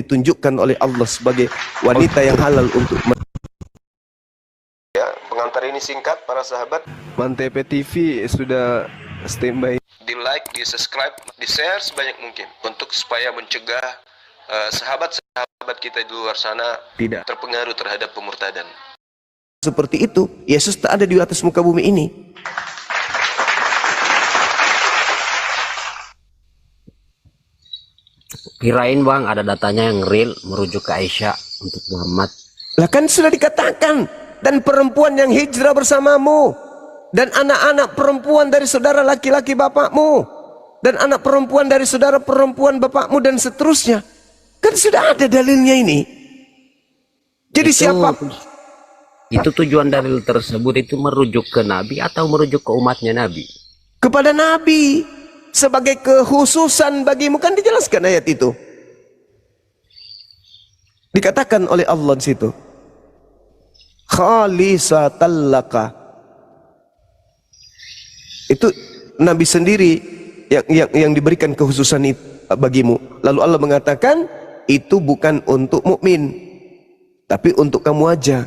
ditunjukkan oleh Allah sebagai wanita yang halal untuk ya. Pengantar ini singkat para sahabat. Mantep TV sudah standby. Di like, di subscribe, di share sebanyak mungkin untuk supaya mencegah sahabat-sahabat kita di luar sana tidak terpengaruh terhadap pemurtadan. Seperti itu, Yesus tak ada di atas muka bumi ini. Kirain bang ada datanya yang real merujuk ke Aisyah untuk Muhammad. Lah kan sudah dikatakan, dan perempuan yang hijrah bersamamu, dan anak-anak perempuan dari saudara laki-laki bapakmu, dan anak perempuan dari saudara perempuan bapakmu, dan seterusnya. Kan sudah ada dalilnya ini. Jadi siapa? Itu tujuan dalil tersebut itu merujuk ke Nabi atau merujuk ke umatnya Nabi? Kepada Nabi. Sebagai kekhususan bagimu, kan dijelaskan ayat itu. Dikatakan oleh Allah di situ. Khalisatan laka. Itu Nabi sendiri yang diberikan kekhususan itu bagimu. Lalu Allah mengatakan itu bukan untuk mukmin, tapi untuk kamu aja.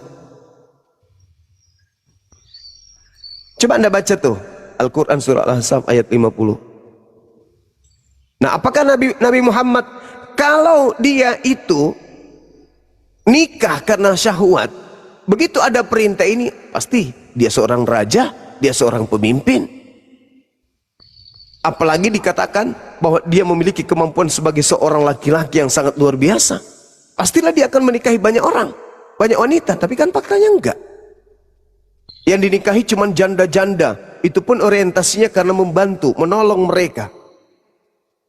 Coba Anda baca tuh Al-Quran surah Al-Ahzab ayat 50. Nah, apakah Nabi Muhammad kalau dia itu nikah karena syahwat, begitu ada perintah ini pasti dia seorang raja, dia seorang pemimpin. Apalagi dikatakan bahwa dia memiliki kemampuan sebagai seorang laki-laki yang sangat luar biasa. Pastilah dia akan menikahi banyak orang, banyak wanita, tapi kan faktanya enggak. Yang dinikahi cuma janda-janda, itu pun orientasinya karena membantu, menolong mereka.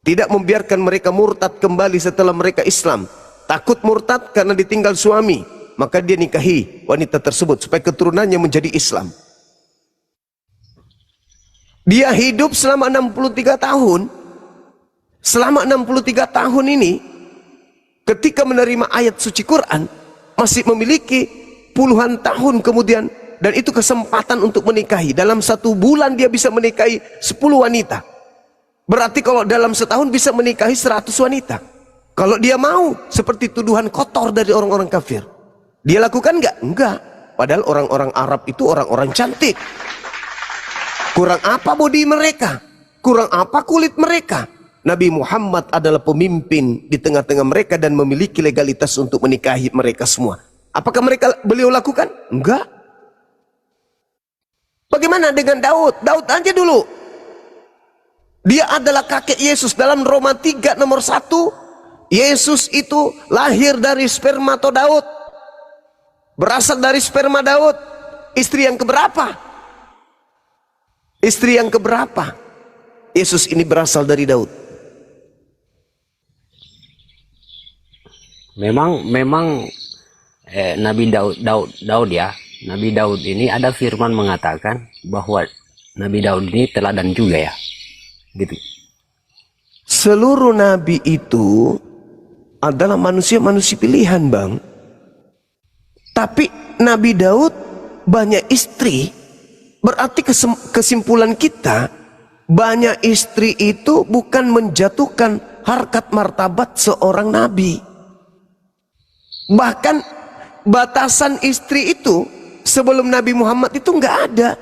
Tidak membiarkan mereka murtad kembali setelah mereka Islam. Takut murtad karena ditinggal suami, maka dia nikahi wanita tersebut supaya keturunannya menjadi Islam. Dia hidup selama 63 tahun. Selama 63 tahun ini, ketika menerima ayat suci Quran, masih memiliki puluhan tahun kemudian, dan itu kesempatan untuk menikahi. Dalam 1 bulan dia bisa menikahi 10 wanita. Berarti kalau dalam setahun bisa menikahi 100 wanita. Kalau dia mau, seperti tuduhan kotor dari orang-orang kafir. Dia lakukan enggak? Enggak. Padahal orang-orang Arab itu orang-orang cantik. Kurang apa bodi mereka? Kurang apa kulit mereka? Nabi Muhammad adalah pemimpin di tengah-tengah mereka dan memiliki legalitas untuk menikahi mereka semua. Apakah beliau lakukan? Enggak. Bagaimana dengan Daud? Daud aja dulu. Dia adalah kakek Yesus. Dalam Roma 3 nomor 1, Yesus itu lahir dari spermato Daud, berasal dari sperma Daud. Istri yang keberapa? Istri yang keberapa? Yesus ini berasal dari Daud. Memang Nabi Daud ya. Nabi Daud ini ada firman mengatakan bahwa Nabi Daud ini teladan juga ya. Gitu. Seluruh nabi itu adalah manusia-manusia pilihan, Bang. Tapi Nabi Daud banyak istri. Berarti kesimpulan kita, banyak istri itu bukan menjatuhkan harkat martabat seorang nabi. Bahkan batasan istri itu sebelum Nabi Muhammad itu nggak ada.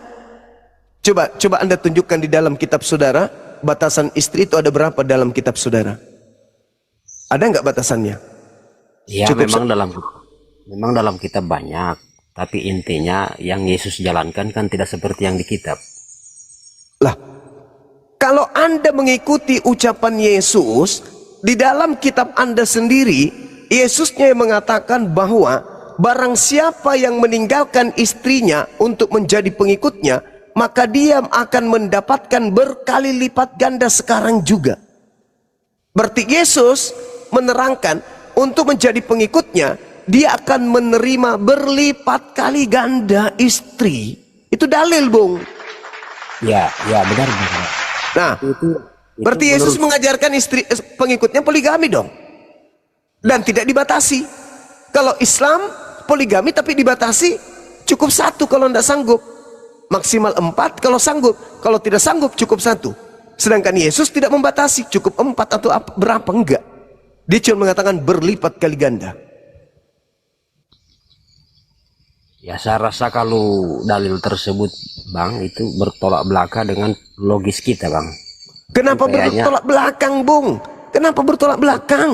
Coba Anda tunjukkan di dalam kitab saudara. Batasan istri itu ada berapa dalam kitab saudara? Ada nggak batasannya? Ya, memang dalam kitab banyak, tapi intinya yang Yesus jalankan kan tidak seperti yang di kitab. Lah, kalau Anda mengikuti ucapan Yesus di dalam kitab Anda sendiri, Yesusnya yang mengatakan bahwa barang siapa yang meninggalkan istrinya untuk menjadi pengikutnya, maka dia akan mendapatkan berkali lipat ganda sekarang juga. Berarti Yesus menerangkan untuk menjadi pengikutnya, dia akan menerima berlipat kali ganda istri. Itu dalil, Bung. Ya benar. Nah, berarti Yesus mengajarkan istri pengikutnya poligami dong. Dan tidak dibatasi. Kalau Islam poligami tapi dibatasi, cukup 1 kalau tidak sanggup. Maksimal 4 kalau sanggup. Kalau tidak sanggup cukup 1. Sedangkan Yesus tidak membatasi, cukup 4 atau berapa, enggak. Dia cuma mengatakan berlipat kali ganda. Ya saya rasa kalau dalil tersebut Bang itu bertolak belakang dengan logis kita Bang. Kenapa Kayaknya bertolak belakang, Bung? Kenapa bertolak belakang?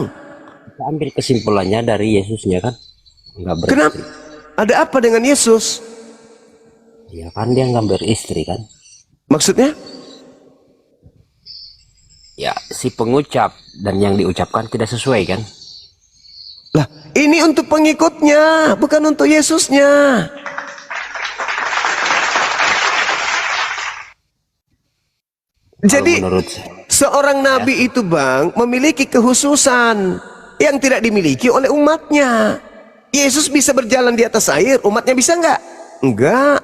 kita ambil kesimpulannya dari Yesusnya kan. Enggak Kenapa? beristri. Ada apa dengan Yesus? Ya kan dia nggak beristri kan. Maksudnya? Ya si pengucap dan yang diucapkan tidak sesuai kan. Lah, ini untuk pengikutnya, bukan untuk Yesusnya. Kalau Jadi, menurut saya, seorang nabi itu, Bang, memiliki kehususan yang tidak dimiliki oleh umatnya. Yesus bisa berjalan di atas air, umatnya bisa nggak? Enggak.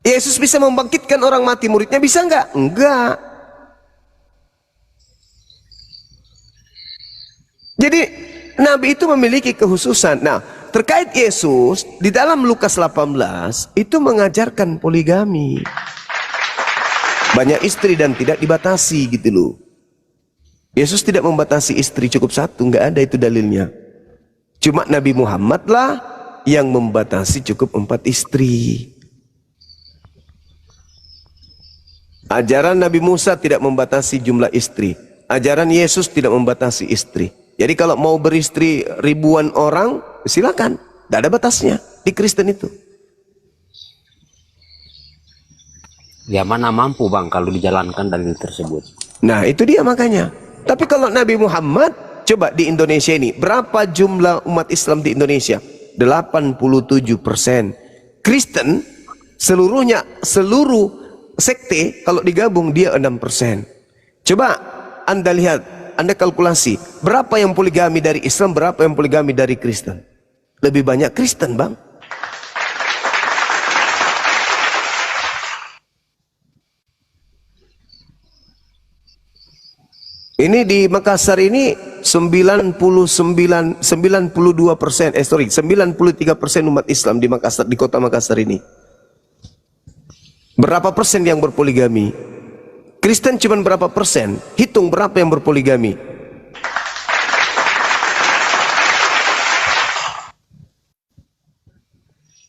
Yesus bisa membangkitkan orang mati, muridnya bisa nggak? Enggak. Jadi nabi itu memiliki kehususan. Nah, terkait Yesus di dalam Lukas 18 itu mengajarkan poligami. Banyak istri dan tidak dibatasi gitu loh. Yesus tidak membatasi istri, cukup satu, nggak ada itu dalilnya. Cuma Nabi Muhammad lah yang membatasi cukup 4 istri. Ajaran Nabi Musa tidak membatasi jumlah istri. Ajaran Yesus tidak membatasi istri. Jadi kalau mau beristri ribuan orang, silakan. Tidak ada batasnya di Kristen itu. ya mana mampu Bang kalau dijalankan dalil tersebut. Nah itu dia makanya. Tapi kalau Nabi Muhammad, coba di Indonesia ini, berapa jumlah umat Islam di Indonesia? 87%. Kristen, seluruh sekte, kalau digabung dia 6%. Coba Anda lihat, Anda kalkulasi, berapa yang poligami dari Islam, berapa yang poligami dari Kristen? Lebih banyak Kristen, Bang. Ini di Makassar ini 92%, 93% umat Islam di Makassar, di kota Makassar ini. Berapa persen yang berpoligami? Kristen cuma berapa persen? Hitung berapa yang berpoligami?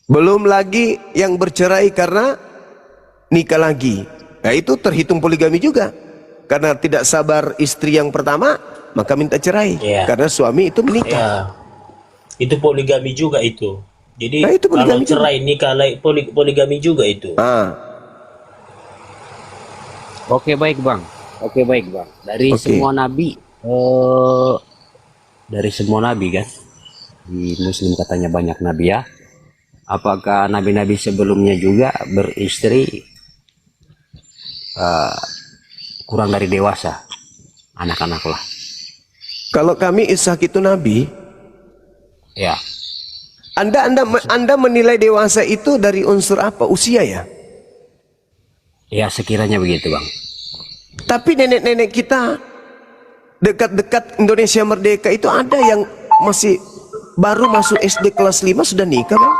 Belum lagi yang bercerai karena nikah lagi. Nah itu terhitung poligami juga. Karena tidak sabar istri yang pertama, maka minta cerai. Karena suami itu menikah. Itu poligami juga itu. Jadi Nah, itu kalau poligami juga. cerai nikah poligami juga itu. Oke baik Bang. Dari Oke. semua nabi, dari semua nabi kan, di Muslim katanya banyak nabi ya. Apakah nabi-nabi sebelumnya juga beristri kurang dari dewasa, anak-anak lah? Kalau kami Ishak itu nabi. Ya. Anda menilai dewasa itu dari unsur apa? Usia ya? Ya sekiranya begitu Bang. Tapi nenek-nenek kita dekat-dekat Indonesia Merdeka itu ada yang masih baru masuk SD kelas 5 sudah nikah, Bang.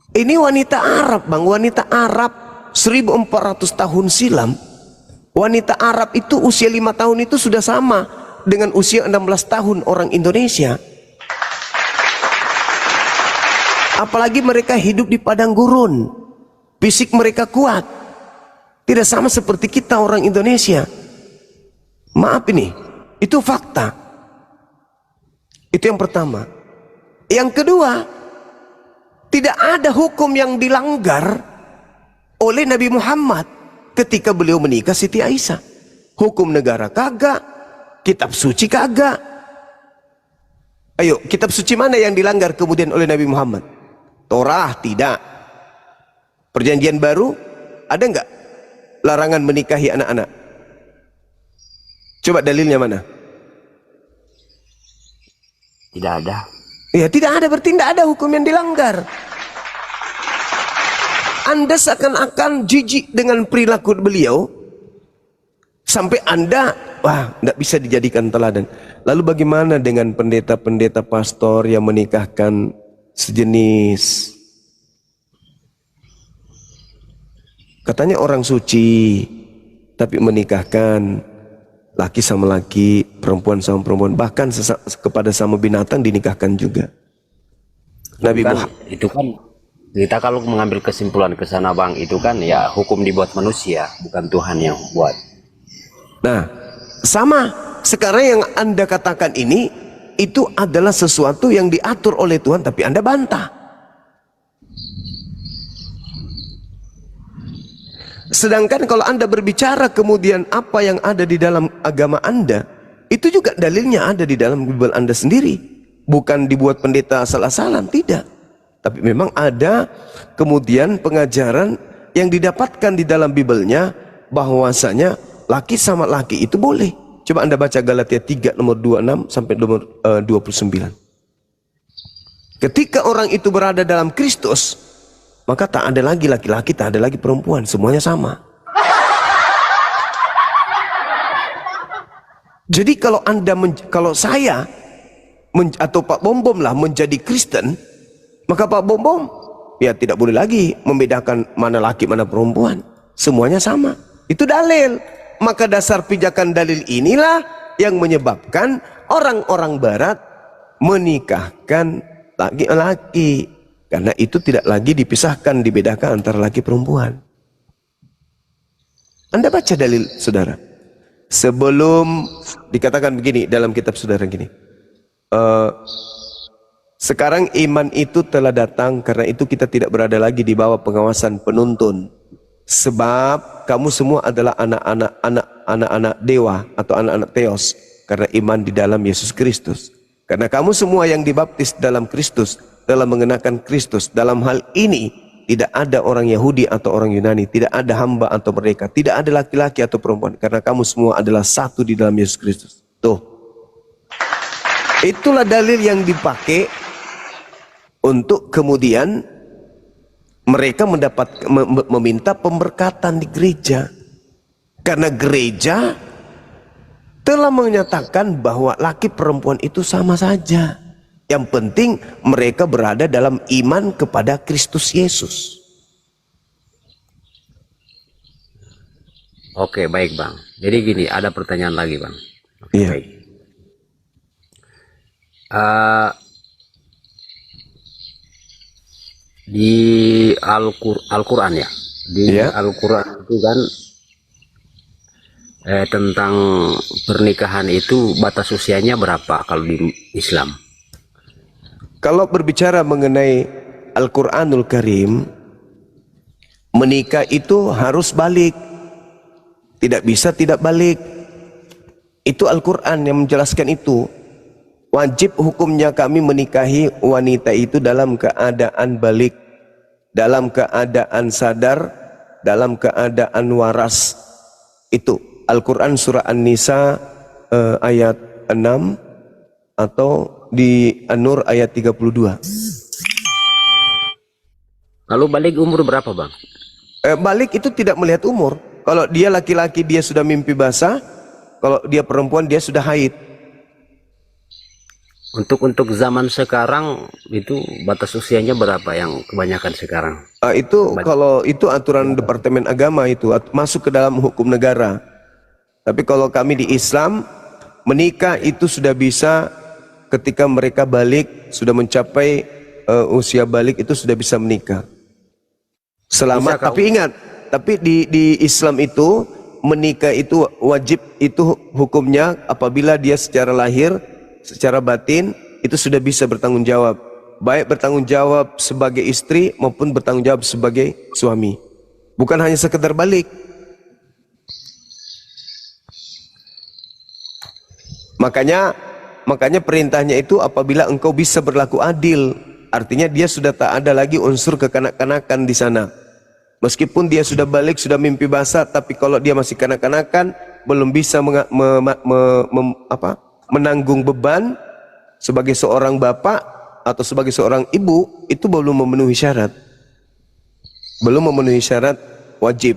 Ini wanita Arab, Bang, wanita Arab 1400 tahun silam. Wanita Arab itu usia 5 tahun itu sudah sama dengan usia 16 tahun orang Indonesia. Apalagi mereka hidup di padang gurun. Fisik mereka kuat. Tidak sama seperti kita orang Indonesia. Maaf ini, itu fakta. Itu yang pertama. Yang kedua, tidak ada hukum yang dilanggar oleh Nabi Muhammad ketika beliau menikah Siti Aisyah. Hukum negara kagak, kitab suci kagak. Ayo, kitab suci mana yang dilanggar kemudian oleh Nabi Muhammad? Torah tidak. Perjanjian baru ada nggak larangan menikahi anak-anak? Coba dalilnya mana? Tidak ada. Ya tidak ada, berarti tidak ada hukum yang dilanggar. Anda seakan-akan jijik dengan perilaku beliau sampai Anda, wah, tidak bisa dijadikan teladan. Lalu bagaimana dengan pendeta-pendeta pastor yang menikahkan sejenis? Katanya orang suci, tapi menikahkan laki sama laki, perempuan sama perempuan, bahkan kepada sama binatang dinikahkan juga. Nabi Kan, Muhammad. itu kan kita kalau mengambil kesimpulan ke sana bang, itu kan ya hukum dibuat manusia, bukan Tuhan yang buat. Nah, sama sekarang yang Anda katakan ini, itu adalah sesuatu yang diatur oleh Tuhan, tapi Anda bantah. Sedangkan kalau Anda berbicara kemudian apa yang ada di dalam agama Anda, itu juga dalilnya ada di dalam Bible Anda sendiri. Bukan dibuat pendeta asal-asalan, tidak. Tapi memang ada kemudian pengajaran yang didapatkan di dalam Bible-nya bahwasanya laki sama laki itu boleh. Coba Anda baca Galatia 3 nomor 26 sampai nomor 29. Ketika orang itu berada dalam Kristus, maka tak ada lagi laki-laki, tak ada lagi perempuan, semuanya sama. Jadi kalau kalau saya atau Pak Bom Bom lah menjadi Kristen, maka Pak Bom Bom ya tidak boleh lagi membedakan mana laki mana perempuan, semuanya sama. Itu dalil. Maka dasar pijakan dalil inilah yang menyebabkan orang-orang Barat menikahkan laki-laki. Karena itu tidak lagi dipisahkan, dibedakan antara laki perempuan. Anda baca dalil saudara. Sebelum dikatakan begini dalam kitab saudara gini. Sekarang iman itu telah datang, karena itu kita tidak berada lagi di bawah pengawasan penuntun. Sebab kamu semua adalah anak-anak dewa atau anak-anak Theos, karena iman di dalam Yesus Kristus. Karena kamu semua yang dibaptis dalam Kristus telah mengenakan Kristus. Dalam hal ini tidak ada orang Yahudi atau orang Yunani, tidak ada hamba atau merdeka, tidak ada laki-laki atau perempuan, karena kamu semua adalah satu di dalam Yesus Kristus. Tuh, itulah dalil yang dipakai untuk kemudian mereka meminta pemberkatan di gereja, karena gereja telah menyatakan bahwa laki perempuan itu sama saja. Yang penting mereka berada dalam iman kepada Kristus Yesus. Oke, baik bang. Jadi gini, ada pertanyaan lagi bang. Oke, Iya. baik. Di Al-Quran ya, di Iya. Al-Quran itu kan tentang pernikahan itu batas usianya berapa kalau di Islam? Kalau berbicara mengenai Al-Quranul Karim, menikah itu harus balik, tidak bisa tidak balik. Itu Al-Quran yang menjelaskan itu. Wajib hukumnya kami menikahi wanita itu dalam keadaan balik, dalam keadaan sadar, dalam keadaan waras. Itu Al-Quran surah An-Nisa ayat 6 atau di An-Nur ayat 32. Lalu balik umur berapa bang? Balik itu tidak melihat umur. Kalau dia laki-laki dia sudah mimpi basah, kalau dia perempuan dia sudah haid. Untuk zaman sekarang itu batas usianya berapa yang kebanyakan sekarang? Itu kalau itu aturan Departemen Agama, itu masuk ke dalam hukum negara. Tapi kalau kami di Islam, menikah itu sudah bisa ketika mereka balik, sudah mencapai usia balik itu sudah bisa menikah. Selama, tapi ingat, tapi di Islam itu menikah itu wajib, itu hukumnya apabila dia secara lahir, secara batin itu sudah bisa bertanggung jawab, baik bertanggung jawab sebagai istri maupun bertanggung jawab sebagai suami, bukan hanya sekedar balik. Makanya perintahnya itu apabila engkau bisa berlaku adil, artinya dia sudah tak ada lagi unsur kekanak-kanakan di sana. Meskipun dia sudah balik, sudah mimpi basah, tapi kalau dia masih kanak-kanakan, belum bisa menanggung beban sebagai seorang bapak atau sebagai seorang ibu, itu belum memenuhi syarat. Belum memenuhi syarat wajib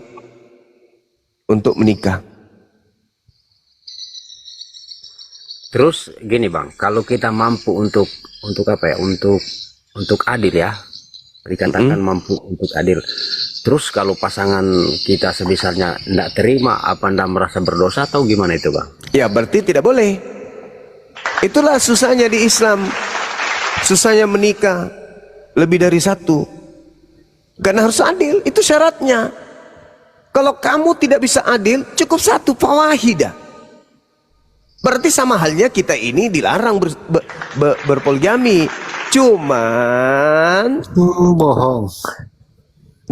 untuk menikah. Terus gini bang, kalau kita mampu untuk apa ya, untuk adil ya, dikatakan mampu untuk adil. Terus kalau pasangan kita sebisarnya tidak terima, apa anda merasa berdosa atau gimana itu bang? Ya berarti tidak boleh. Itulah susahnya di Islam. Susahnya menikah lebih dari satu. Karena harus adil, itu syaratnya. Kalau kamu tidak bisa adil, cukup satu, fawahidah. Berarti sama halnya kita ini dilarang berpoligami. Cuman Bohong.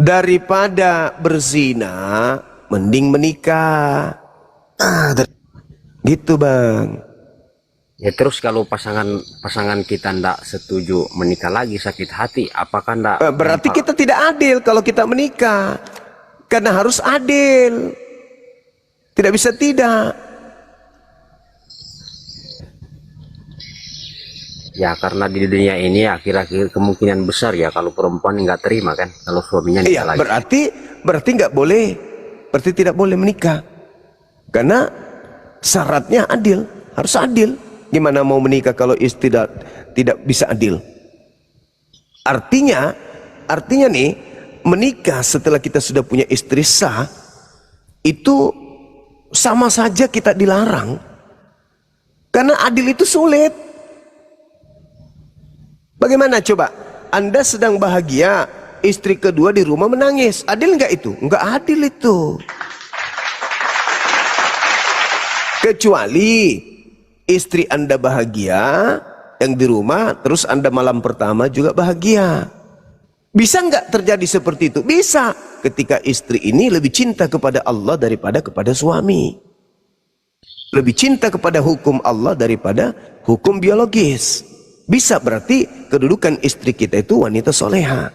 daripada berzina, mending menikah. Gitu bang. Ya terus kalau pasangan kita ndak setuju menikah lagi, sakit hati, apakah ndak? Berarti kita tidak adil kalau kita menikah. Karena harus adil. Tidak bisa tidak. Ya karena di dunia ini akhir-akhir kemungkinan besar ya kalau perempuan nggak terima kan, kalau suaminya nikah Iya, lagi. berarti nggak boleh. Berarti tidak boleh menikah. Karena syaratnya adil, harus adil. Gimana mau menikah kalau istri tidak bisa adil? Artinya nih, menikah setelah kita sudah punya istri sah, itu sama saja kita dilarang. Karena adil itu sulit. Bagaimana coba? Anda sedang bahagia, istri kedua di rumah menangis. Adil nggak itu? Nggak adil itu. Kecuali istri Anda bahagia, yang di rumah, terus Anda malam pertama juga bahagia. Bisa nggak terjadi seperti itu? Bisa. Ketika istri ini lebih cinta kepada Allah daripada kepada suami. Lebih cinta kepada hukum Allah daripada hukum biologis. Bisa, berarti kedudukan istri kita itu wanita soleha.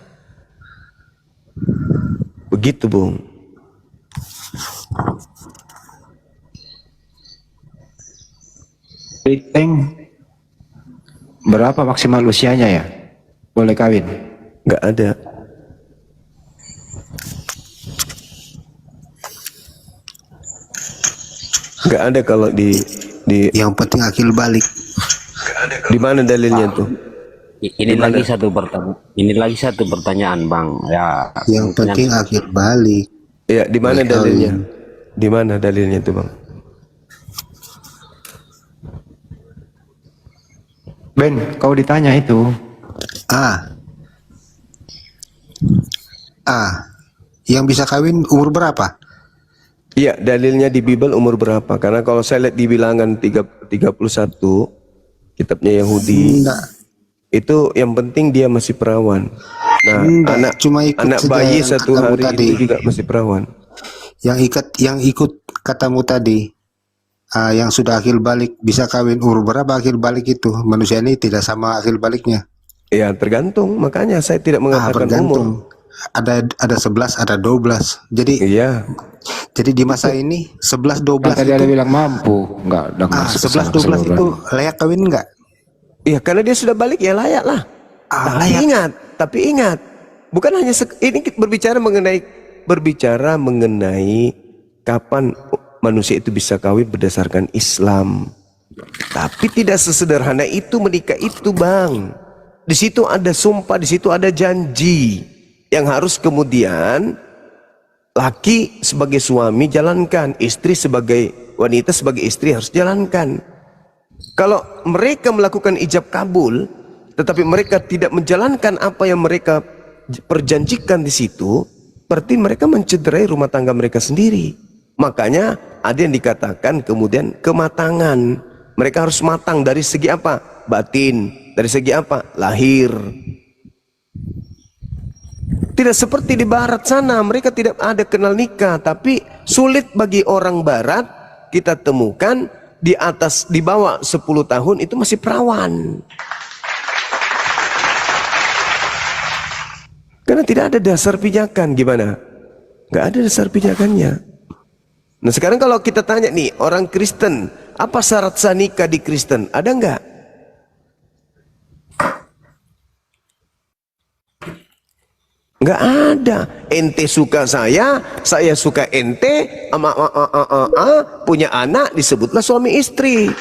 Begitu Bung. Teng, berapa maksimal usianya ya? Boleh kawin? Nggak ada. Nggak ada kalau di Yang penting akil balik. di mana dalilnya tuh? Ini lagi satu pertanyaan bang. Ya. Yang penting akil balik. Ya, di mana dalilnya? Di mana dalilnya tuh bang? Ben, kau ditanya itu. Yang bisa kawin umur berapa? Iya, dalilnya di Bible umur berapa? Karena kalau saya lihat di Bilangan 31 kitabnya Yahudi, itu yang penting dia masih perawan. Nah, anak bayi satu hari itu juga masih perawan. Yang ikut katamu tadi, yang sudah akil balik bisa kawin umur berapa akil balik itu? Manusia ini tidak sama akil baliknya. Ya, tergantung. Makanya saya tidak mengatakan umur. Ada 11, ada 12. Jadi iya. Jadi di masa ini 11 12 tadi ada bilang mampu, enggak 11 12 itu layak kawin enggak? Iya, karena dia sudah balik ya layak lah. Tapi ingat, bukan hanya ini berbicara mengenai kapan manusia itu bisa kawin berdasarkan Islam. Tapi tidak sesederhana itu menikah itu, Bang. Di situ ada sumpah, di situ ada janji yang harus kemudian laki sebagai suami jalankan, istri sebagai wanita sebagai istri harus jalankan. Kalau mereka melakukan ijab kabul, tetapi mereka tidak menjalankan apa yang mereka perjanjikan di situ, berarti mereka mencederai rumah tangga mereka sendiri. Makanya ada yang dikatakan kemudian kematangan. Mereka harus matang dari segi apa? Batin. Dari segi apa? Lahir. Tidak seperti di barat sana, mereka tidak ada kenal nikah, tapi sulit bagi orang barat kita temukan di bawah 10 tahun itu masih perawan. Karena tidak ada dasar pijakan, gimana? Nggak ada dasar pijakannya. Nah sekarang kalau kita tanya nih, orang Kristen, apa syarat sah nikah di Kristen? Ada nggak? Nggak ada. Ente suka saya suka ente, punya anak, disebutlah suami istri.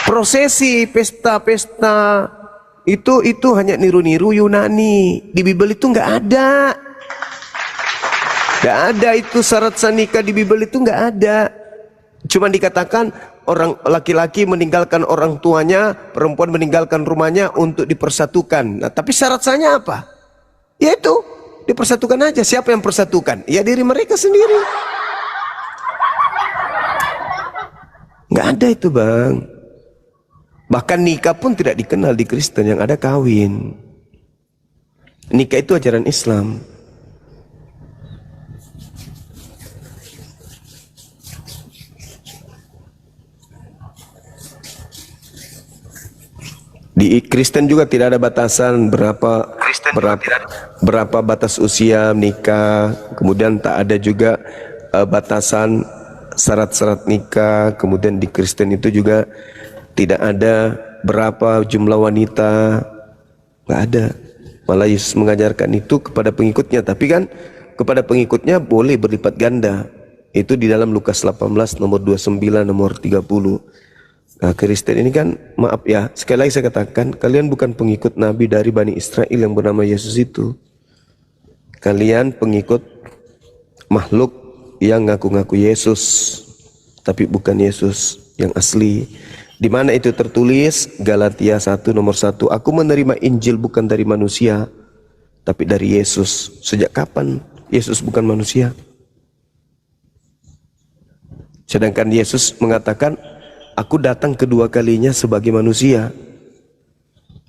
Prosesi, pesta-pesta, Itu hanya niru-niru Yunani. Di Bible itu nggak ada. Nggak ada itu syarat sah nikah di Bible itu nggak ada. Cuma dikatakan orang laki-laki meninggalkan orang tuanya, perempuan meninggalkan rumahnya untuk dipersatukan. Nah, tapi syarat sahnya apa? Yaitu dipersatukan aja. Siapa yang persatukan? Ya diri mereka sendiri. Nggak ada itu, Bang. Bahkan nikah pun tidak dikenal di Kristen, yang ada kawin. Nikah itu ajaran Islam. Di Kristen juga tidak ada batasan berapa batas usia nikah. Kemudian tak ada juga batasan syarat-syarat nikah. Kemudian di Kristen itu juga tidak ada berapa jumlah wanita, nggak ada. Malah Yesus mengajarkan itu kepada pengikutnya. Tapi kan kepada pengikutnya boleh berlipat ganda. Itu di dalam Lukas 18 nomor 29 nomor 30. Nah, Kristen ini kan, maaf ya, sekali lagi saya katakan, kalian bukan pengikut Nabi dari Bani Israel yang bernama Yesus itu. Kalian pengikut makhluk yang ngaku-ngaku Yesus, tapi bukan Yesus yang asli. Di mana itu tertulis? Galatia 1 nomor 1. Aku menerima Injil bukan dari manusia, tapi dari Yesus. Sejak kapan Yesus bukan manusia? Sedangkan Yesus mengatakan, aku datang kedua kalinya sebagai manusia.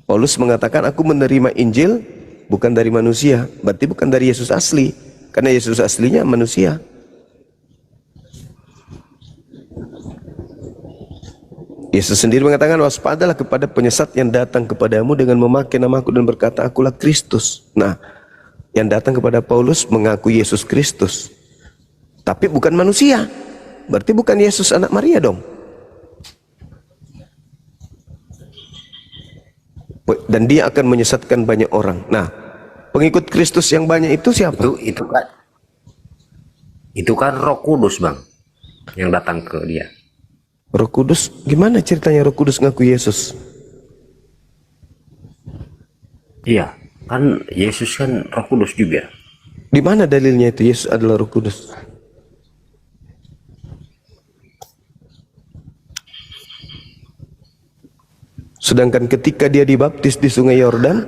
Paulus mengatakan, aku menerima Injil bukan dari manusia. Berarti bukan dari Yesus asli, karena Yesus aslinya manusia. Yesus sendiri mengatakan, waspadalah kepada penyesat yang datang kepadamu dengan memakai namaku dan berkata, akulah Kristus. Nah, yang datang kepada Paulus mengaku Yesus Kristus, tapi bukan manusia. Berarti bukan Yesus anak Maria dong. Dan dia akan menyesatkan banyak orang. Nah, pengikut Kristus yang banyak itu siapa? Itu kan Roh Kudus, Bang, yang datang ke dia. Roh Kudus, gimana ceritanya Roh Kudus ngaku Yesus? Iya, kan Yesus kan Roh Kudus juga. Di mana dalilnya itu Yesus adalah Roh Kudus? Sedangkan ketika dia dibaptis di Sungai Yordan,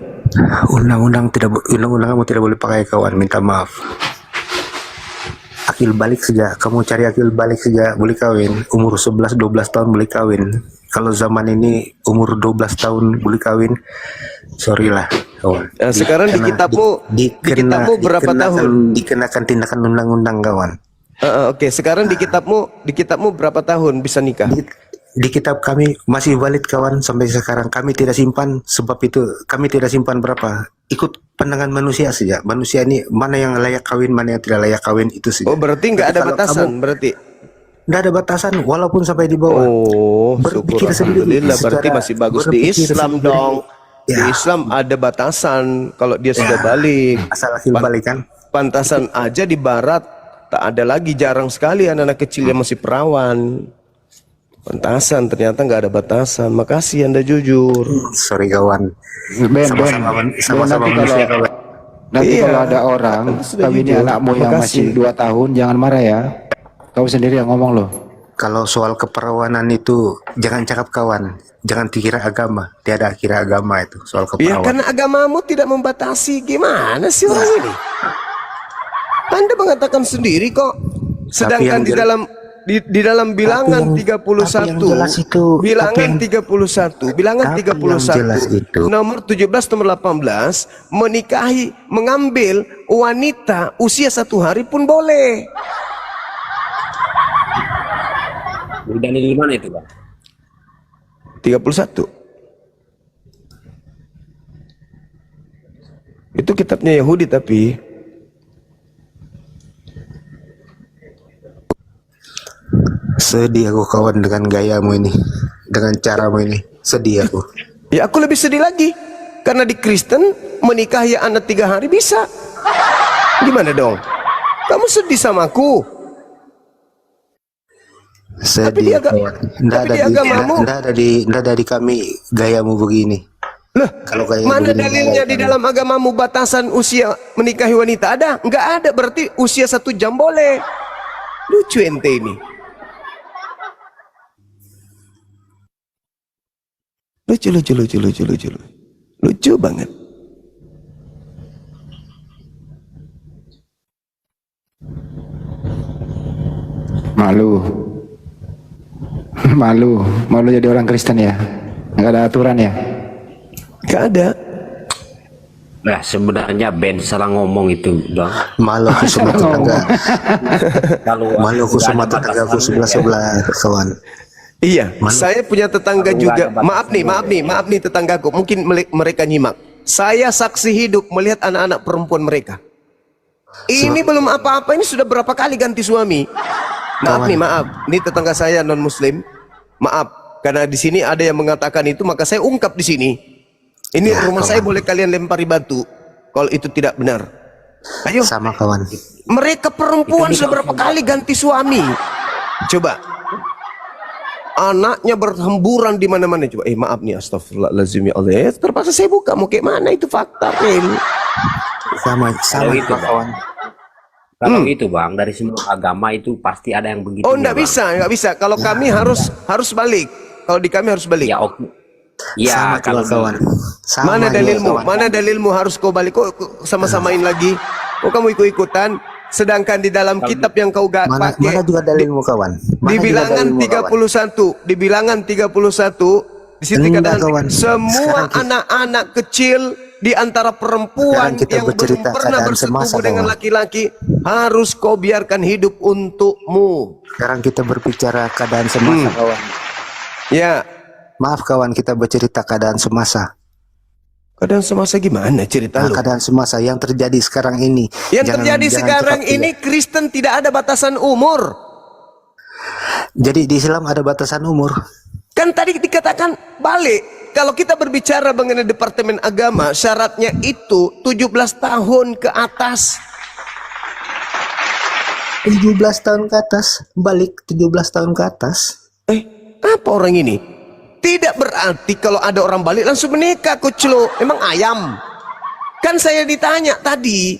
Undang-undang kamu tidak boleh pakai, kawan. Minta maaf. Akil balik saja, kamu cari akil balik saja boleh kawin. Umur 11-12 tahun boleh kawin. Kalau zaman ini umur 12 tahun boleh kawin. Sorry lah, kawan. nah, sekarang di kitabmu berapa tahun? Dikenakan tindakan undang-undang, kawan. Oke, sekarang di kitabmu berapa tahun bisa nikah? Di kitab kami masih valid, kawan, sampai sekarang. Kami tidak simpan, sebab itu kami tidak simpan berapa. Ikut pandangan manusia saja. Manusia ini mana yang layak kawin, mana yang tidak layak kawin, itu saja. Oh, berarti nggak ada batasan, berarti? Nggak ada batasan, walaupun sampai di bawah. Oh, syukur alhamdulillah. Berarti masih bagus di Islam dong. Ya. Di Islam ada batasan kalau dia sudah balik. Asal akil balik kan. Pantasan aja di Barat tak ada lagi, jarang sekali anak-anak kecil yang masih perawan. Pantasan, ternyata nggak ada batasan. Makasih Anda jujur. Sorry, kawan. nanti Sama-sama manusia, kawan. Nanti Iya, kalau ada orang sudah kawini jujur. anakmu yang Makasih. masih 2 tahun, jangan marah ya. Kau sendiri yang ngomong loh. Kalau soal keperawanan itu jangan cakap, kawan. Jangan dikira agama. Tiada kira agama itu soal Ya keperawanan. karena agamamu tidak membatasi. Gimana sih orang ini? Anda mengatakan sendiri kok. Sedangkan di dalam bilangan 31, jelas itu, bilangan 31, bilangan tapi yang jelas 31, itu. nomor 17, nomor 18, mengambil wanita usia 1 hari pun boleh. Dari mana itu, Bang? 31. Itu kitabnya Yahudi tapi Sedih aku, kawan, dengan gayamu ini, dengan caramu ini. Sedih aku. ya aku lebih sedih lagi karena di Kristen menikahi anak 3 hari bisa. Gimana dong? Kamu sedih sama aku? Sedih, Tapi kawan. Nggak di agamamu. ada di kami gayamu begini. Loh, Kalau kayak Mana begini, dalilnya di dalam agamamu batasan usia menikahi wanita? Ada? Enggak ada. Berarti usia 1 jam boleh. Lucu ente ini. Lucu. Lucu banget. Malu. Malu jadi orang Kristen ya. Nggak ada aturan ya. Enggak ada. Nah, sebenarnya Ben salah ngomong itu, Bang. malu aku sama tetangga, Kalau malu aku nggak sama ada tetangga aku batasannya, sebelah kawan. Iya, saya punya tetangga Kalau juga. nggak ada Maaf nih tetanggaku. Mungkin mereka nyimak. Saya saksi hidup melihat anak-anak perempuan mereka. Ini belum apa-apa, ini sudah berapa kali ganti suami. Maaf. Ini tetangga saya non Muslim. Maaf, karena di sini ada yang mengatakan itu, maka saya ungkap di sini. Ini Ya, rumah kawan. saya, boleh kalian lempari batu kalau itu tidak benar. Ayo, Sama kawan. mereka perempuan sudah berapa kali ganti suami. Coba. Anaknya berhamburan di mana-mana. Coba, maaf nih, astagfirullahaladzim ya Allah. Terpaksa saya buka, mau kayak mana itu fakta real. Sama gitu, Bang. kawan. Kalau itu, Bang, dari semua agama itu pasti ada yang begitu. Oh, enggak bisa. Kalau kami harus balik. Kalau di kami harus balik. Ya, oke. Ya, Sama kalau juga kawan. Sama Mana juga, dalilmu? kawan. Mana dalilmu harus kau balik? Kok sama-samain lagi? Kok kamu ikut-ikutan? Sedangkan di dalam kitab yang kau gak Mana pakai, juga dalilmu kawan? Mana di juga bilangan dalilmu, kawan? 31, di bilangan 31, di situ Enggak, katakan kawan. semua Sekarang kita- anak-anak kecil di antara perempuan Sekarang kita yang belum bercerita pernah keadaan bersetubuh semasa, dengan kawan. laki-laki harus kau biarkan hidup untukmu. Sekarang kita berbicara keadaan semasa kawan. Ya, Maaf kawan, kita bercerita keadaan semasa. kadang semasa gimana cerita lu? Keadaan semasa yang terjadi sekarang ini. Yang terjadi sekarang cepat ini, Kristen tidak ada batasan umur. Jadi di Islam ada batasan umur. Kan tadi dikatakan balik. Kalau kita berbicara mengenai Departemen Agama, syaratnya itu 17 tahun ke atas. 17 tahun ke atas, balik 17 tahun ke atas. Apa orang ini? Tidak berarti kalau ada orang balik langsung menikah, kuclo. Emang ayam? Kan saya ditanya tadi.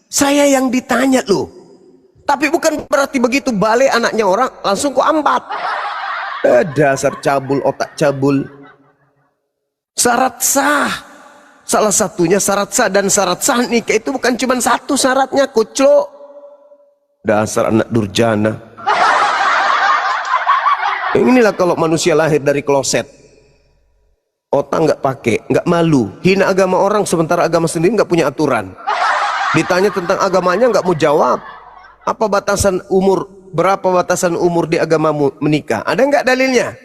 Saya yang ditanya loh. Tapi bukan berarti begitu balik anaknya orang langsung kok ambat. Dasar cabul, otak cabul. Syarat sah. Salah satunya syarat sah, dan syarat sah nikah itu bukan cuma satu syaratnya, kuclo. Dasar anak durjana. Inilah kalau manusia lahir dari kloset, otak nggak pakai, nggak malu, hina agama orang sementara agama sendiri nggak punya aturan. Ditanya tentang agamanya nggak mau jawab. Apa batasan umur? Berapa batasan umur di agamamu menikah? Ada nggak dalilnya?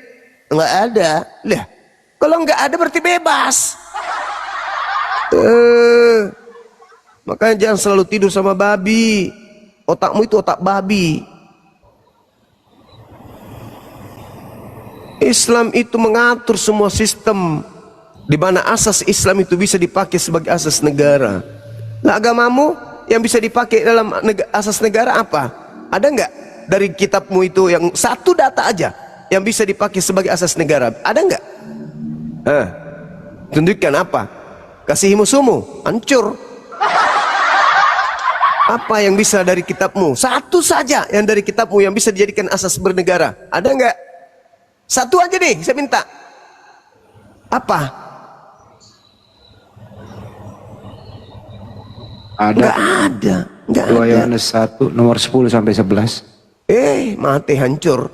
Nggak ada. Lah, kalau nggak ada berarti bebas. Makanya jangan selalu tidur sama babi. Otakmu itu otak babi. Islam itu mengatur semua sistem, di mana asas Islam itu bisa dipakai sebagai asas negara. Nah, agamamu yang bisa dipakai dalam asas negara apa? Ada nggak dari kitabmu itu yang satu data aja yang bisa dipakai sebagai asas negara? Ada nggak? Tunjukkan apa? Kasih musuhmu, hancur. Apa yang bisa dari kitabmu? Satu saja yang dari kitabmu yang bisa dijadikan asas bernegara. Ada nggak? Satu aja deh, saya minta. Apa? Nggak ada. Nggak 2 ada. Yohanes 1 nomor 10 sampai 11. Mati hancur.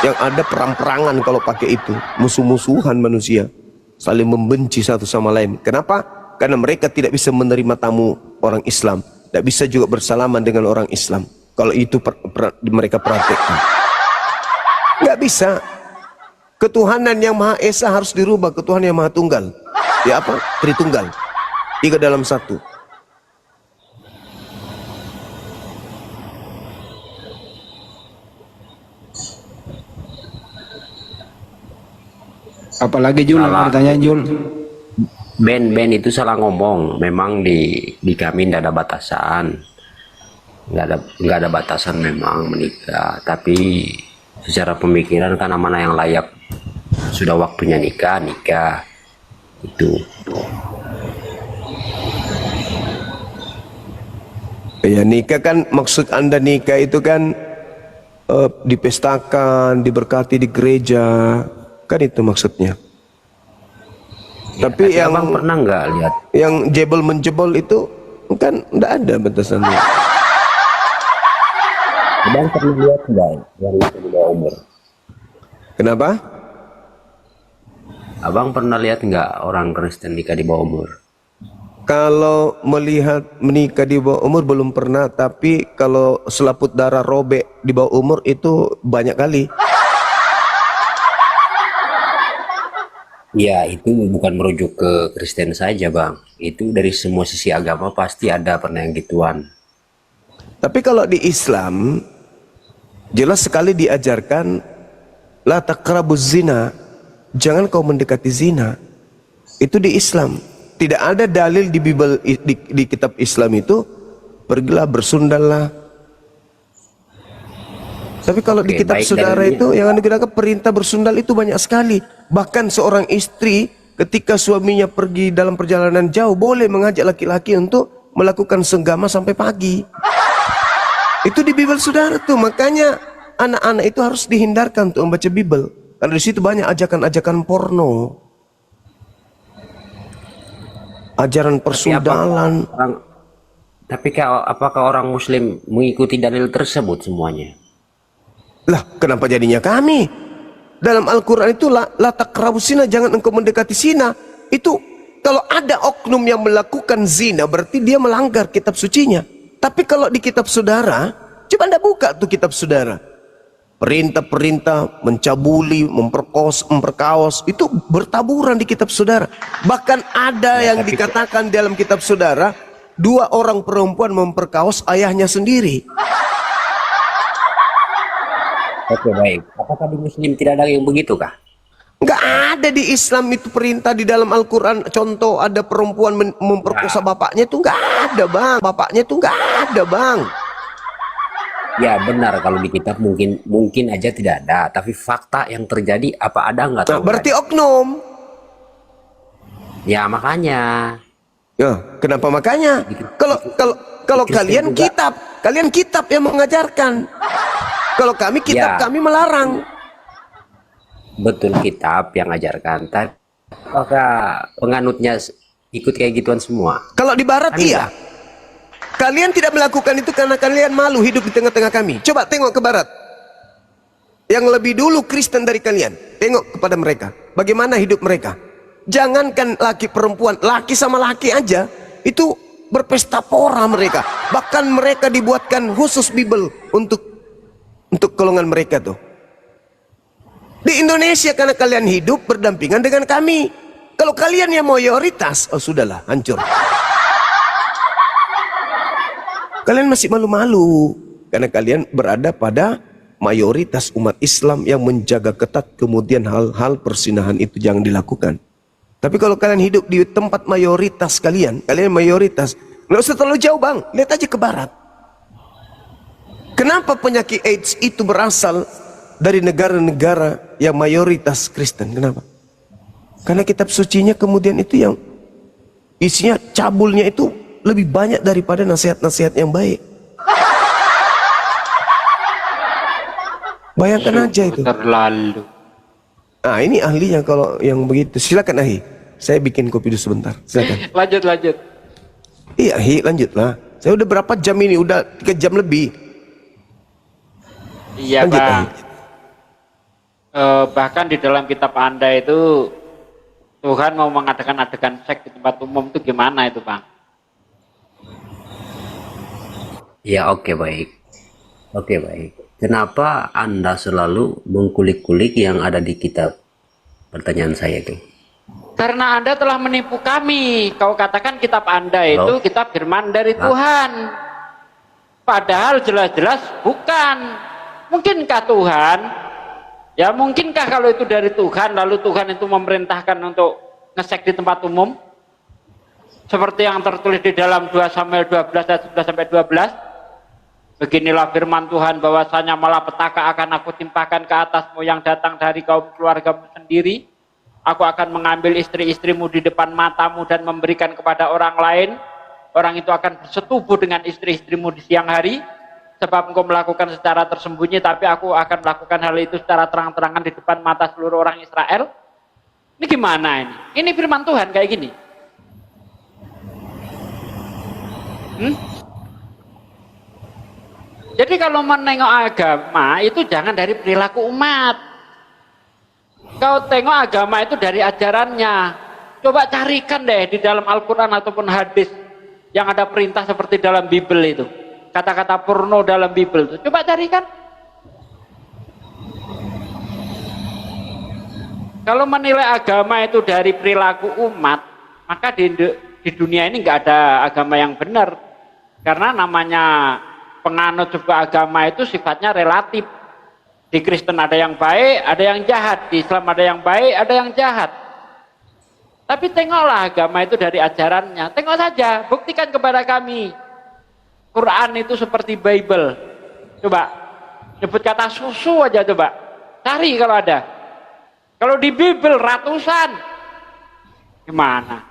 Yang ada perang-perangan kalau pakai itu. Musuh-musuhan manusia. Saling membenci satu sama lain. Kenapa? Karena mereka tidak bisa menerima tamu orang Islam. Tidak bisa juga bersalaman dengan orang Islam. Kalau itu mereka praktekkan. Nggak bisa. Ketuhanan yang Maha Esa harus dirubah. Ketuhanan yang Maha Tunggal. Ya apa? Tritunggal. 3 dalam 1. Apalagi Jul, yang mau ditanya Jul. Ben itu salah ngomong. Memang di kami tidak ada batasan, nggak ada batasan memang menikah. Tapi secara pemikiran karena mana yang layak sudah waktunya nikah. Itu. Ya nikah kan, maksud Anda nikah itu kan dipestakan, diberkati di gereja, kan itu maksudnya. Ya, Tapi yang abang pernah nggak lihat? yang jebol menjebol itu kan enggak ada batasannya. Abang pernah lihat nggak yang itu di bawah umur? Kenapa? Abang pernah lihat nggak orang Kristen nikah di bawah umur? Kalau melihat menikah di bawah umur belum pernah, tapi kalau selaput darah robek di bawah umur itu banyak kali. Ya, itu bukan merujuk ke Kristen saja, Bang. Itu dari semua sisi agama pasti ada pernah yang gituan. Tapi kalau di Islam jelas sekali diajarkan la taqrabuz zina, jangan kau mendekati zina. Itu di Islam. Tidak ada dalil di Bible di kitab Islam itu pergilah bersundallah. Tapi kalau di Oke, kitab baik, saudara dalilnya. itu yang digunakan perintah bersundal itu banyak sekali. Bahkan seorang istri ketika suaminya pergi dalam perjalanan jauh boleh mengajak laki-laki untuk melakukan senggama sampai pagi. Itu di Bible saudara tuh. Makanya anak-anak itu harus dihindarkan untuk membaca Bible. Karena di situ banyak ajakan-ajakan porno. Ajaran persundalan. Apakah orang Muslim mengikuti dalil tersebut semuanya? Lah, kenapa jadinya kami? Dalam Al-Quran itu la taqrabus zina, jangan engkau mendekati zina. Itu kalau ada oknum yang melakukan zina berarti dia melanggar kitab sucinya. Tapi kalau di kitab saudara, coba Anda buka tuh kitab saudara. Perintah-perintah mencabuli, memperkaos itu bertaburan di kitab saudara. Bahkan ada yang dikatakan dalam kitab saudara, 2 orang perempuan memperkaos ayahnya sendiri. Oke, baik. Apakah di Muslim tidak ada yang begitu kah? Nggak ada di Islam itu perintah di dalam Al-Quran. Contoh ada perempuan memperkosa bapaknya itu nggak ada, Bang. Bapaknya itu nggak ada, Bang. Ya benar, kalau di kitab mungkin aja tidak ada, tapi fakta yang terjadi apa ada nggak Nah, tahu. berarti oknum. Ya makanya. Ya, kenapa makanya? Kalau kalian juga. kitab yang mengajarkan. Kalau kami kitab Ya. kami melarang. Betul, kitab yang ajarkan. Tapi apakah penganutnya ikut kayak gituan semua? Kalau di barat Kan iya. enggak. Kalian tidak melakukan itu karena kalian malu hidup di tengah-tengah kami. Coba tengok ke barat. Yang lebih dulu Kristen dari kalian. Tengok kepada mereka. Bagaimana hidup mereka. Jangankan laki perempuan, laki sama laki aja itu berpesta pora mereka. Bahkan mereka dibuatkan khusus Bible untuk golongan mereka tuh. Di Indonesia karena kalian hidup berdampingan dengan kami. Kalau kalian yang mayoritas, oh sudahlah, hancur. Kalian masih malu-malu karena kalian berada pada mayoritas umat Islam yang menjaga ketat, kemudian hal-hal persinahan itu jangan dilakukan. Tapi kalau kalian hidup di tempat mayoritas kalian mayoritas, nggak usah terlalu jauh, Bang. Lihat aja ke barat. Kenapa penyakit AIDS itu berasal dari negara-negara yang mayoritas Kristen? Kenapa? Karena kitab sucinya kemudian itu yang isinya cabulnya itu lebih banyak daripada nasihat-nasihat yang baik. Bayangkan aja itu. Terlalu. Nah ini ahlinya kalau yang begitu. Silakan Ahi. Saya bikin kopi dulu sebentar. Silakan. Lanjut. Iya Ahi, lanjutlah. Saya udah berapa jam ini? Udah 3 jam lebih. Iya, Lanjut, Bang. Ahi. Bahkan di dalam kitab Anda itu Tuhan mau mengadakan adegan seks di tempat umum itu gimana itu, Bang? Ya oke, baik. Oke, baik. Kenapa Anda selalu mengkulik-kulik yang ada di kitab? Pertanyaan saya itu. Karena Anda telah menipu kami. Kau katakan kitab Anda itu Halo? kitab firman dari Tuhan. Padahal jelas-jelas bukan. Mungkinkah Tuhan? Ya mungkinkah kalau itu dari Tuhan, lalu Tuhan itu memerintahkan untuk ngesek di tempat umum? Seperti yang tertulis di dalam 2 Samuel 12 ayat 11 sampai 12. Beginilah firman Tuhan, bahwasanya malapetaka akan aku timpakan ke atasmu yang datang dari kaum keluargamu sendiri. Aku akan mengambil istri-istrimu di depan matamu dan memberikan kepada orang lain. Orang itu akan bersetubuh dengan istri-istrimu di siang hari. Sebab engkau melakukan secara tersembunyi, tapi aku akan melakukan hal itu secara terang-terangan di depan mata seluruh orang Israel. Ini gimana ini? Ini firman Tuhan kayak gini. Jadi kalau menengok agama itu jangan dari perilaku umat. Kau tengok agama itu dari ajarannya. Coba carikan deh di dalam Al-Quran ataupun hadis yang ada perintah seperti dalam Bible itu. Kata-kata porno dalam Bible itu. Coba carikan. Kalau menilai agama itu dari perilaku umat, maka di dunia ini nggak ada agama yang benar. Karena namanya penganut sebuah agama itu sifatnya relatif. Di Kristen ada yang baik, ada yang jahat. Di Islam ada yang baik, ada yang jahat. Tapi tengoklah agama itu dari ajarannya. Tengok saja, buktikan kepada kami. Quran itu seperti Bible. Coba, nyebut kata susu aja coba. Cari kalau ada. Kalau di Bible ratusan. Gimana?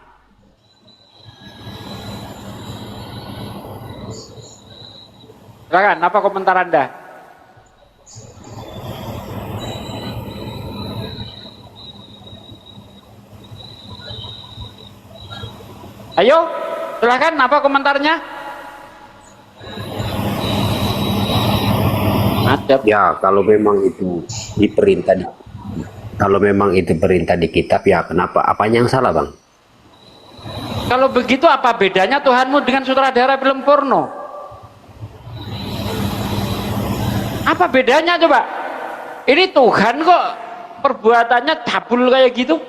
Silakan, apa komentar Anda? Ayo, silakan, apa komentarnya? Adab. Ya, kalau memang itu diperintah kalau memang itu perintah di kitab, ya kenapa? Apanya yang salah, Bang? Kalau begitu apa bedanya Tuhanmu dengan sutradara film porno? Apa bedanya coba? Ini Tuhan kok perbuatannya cabul kayak gitu?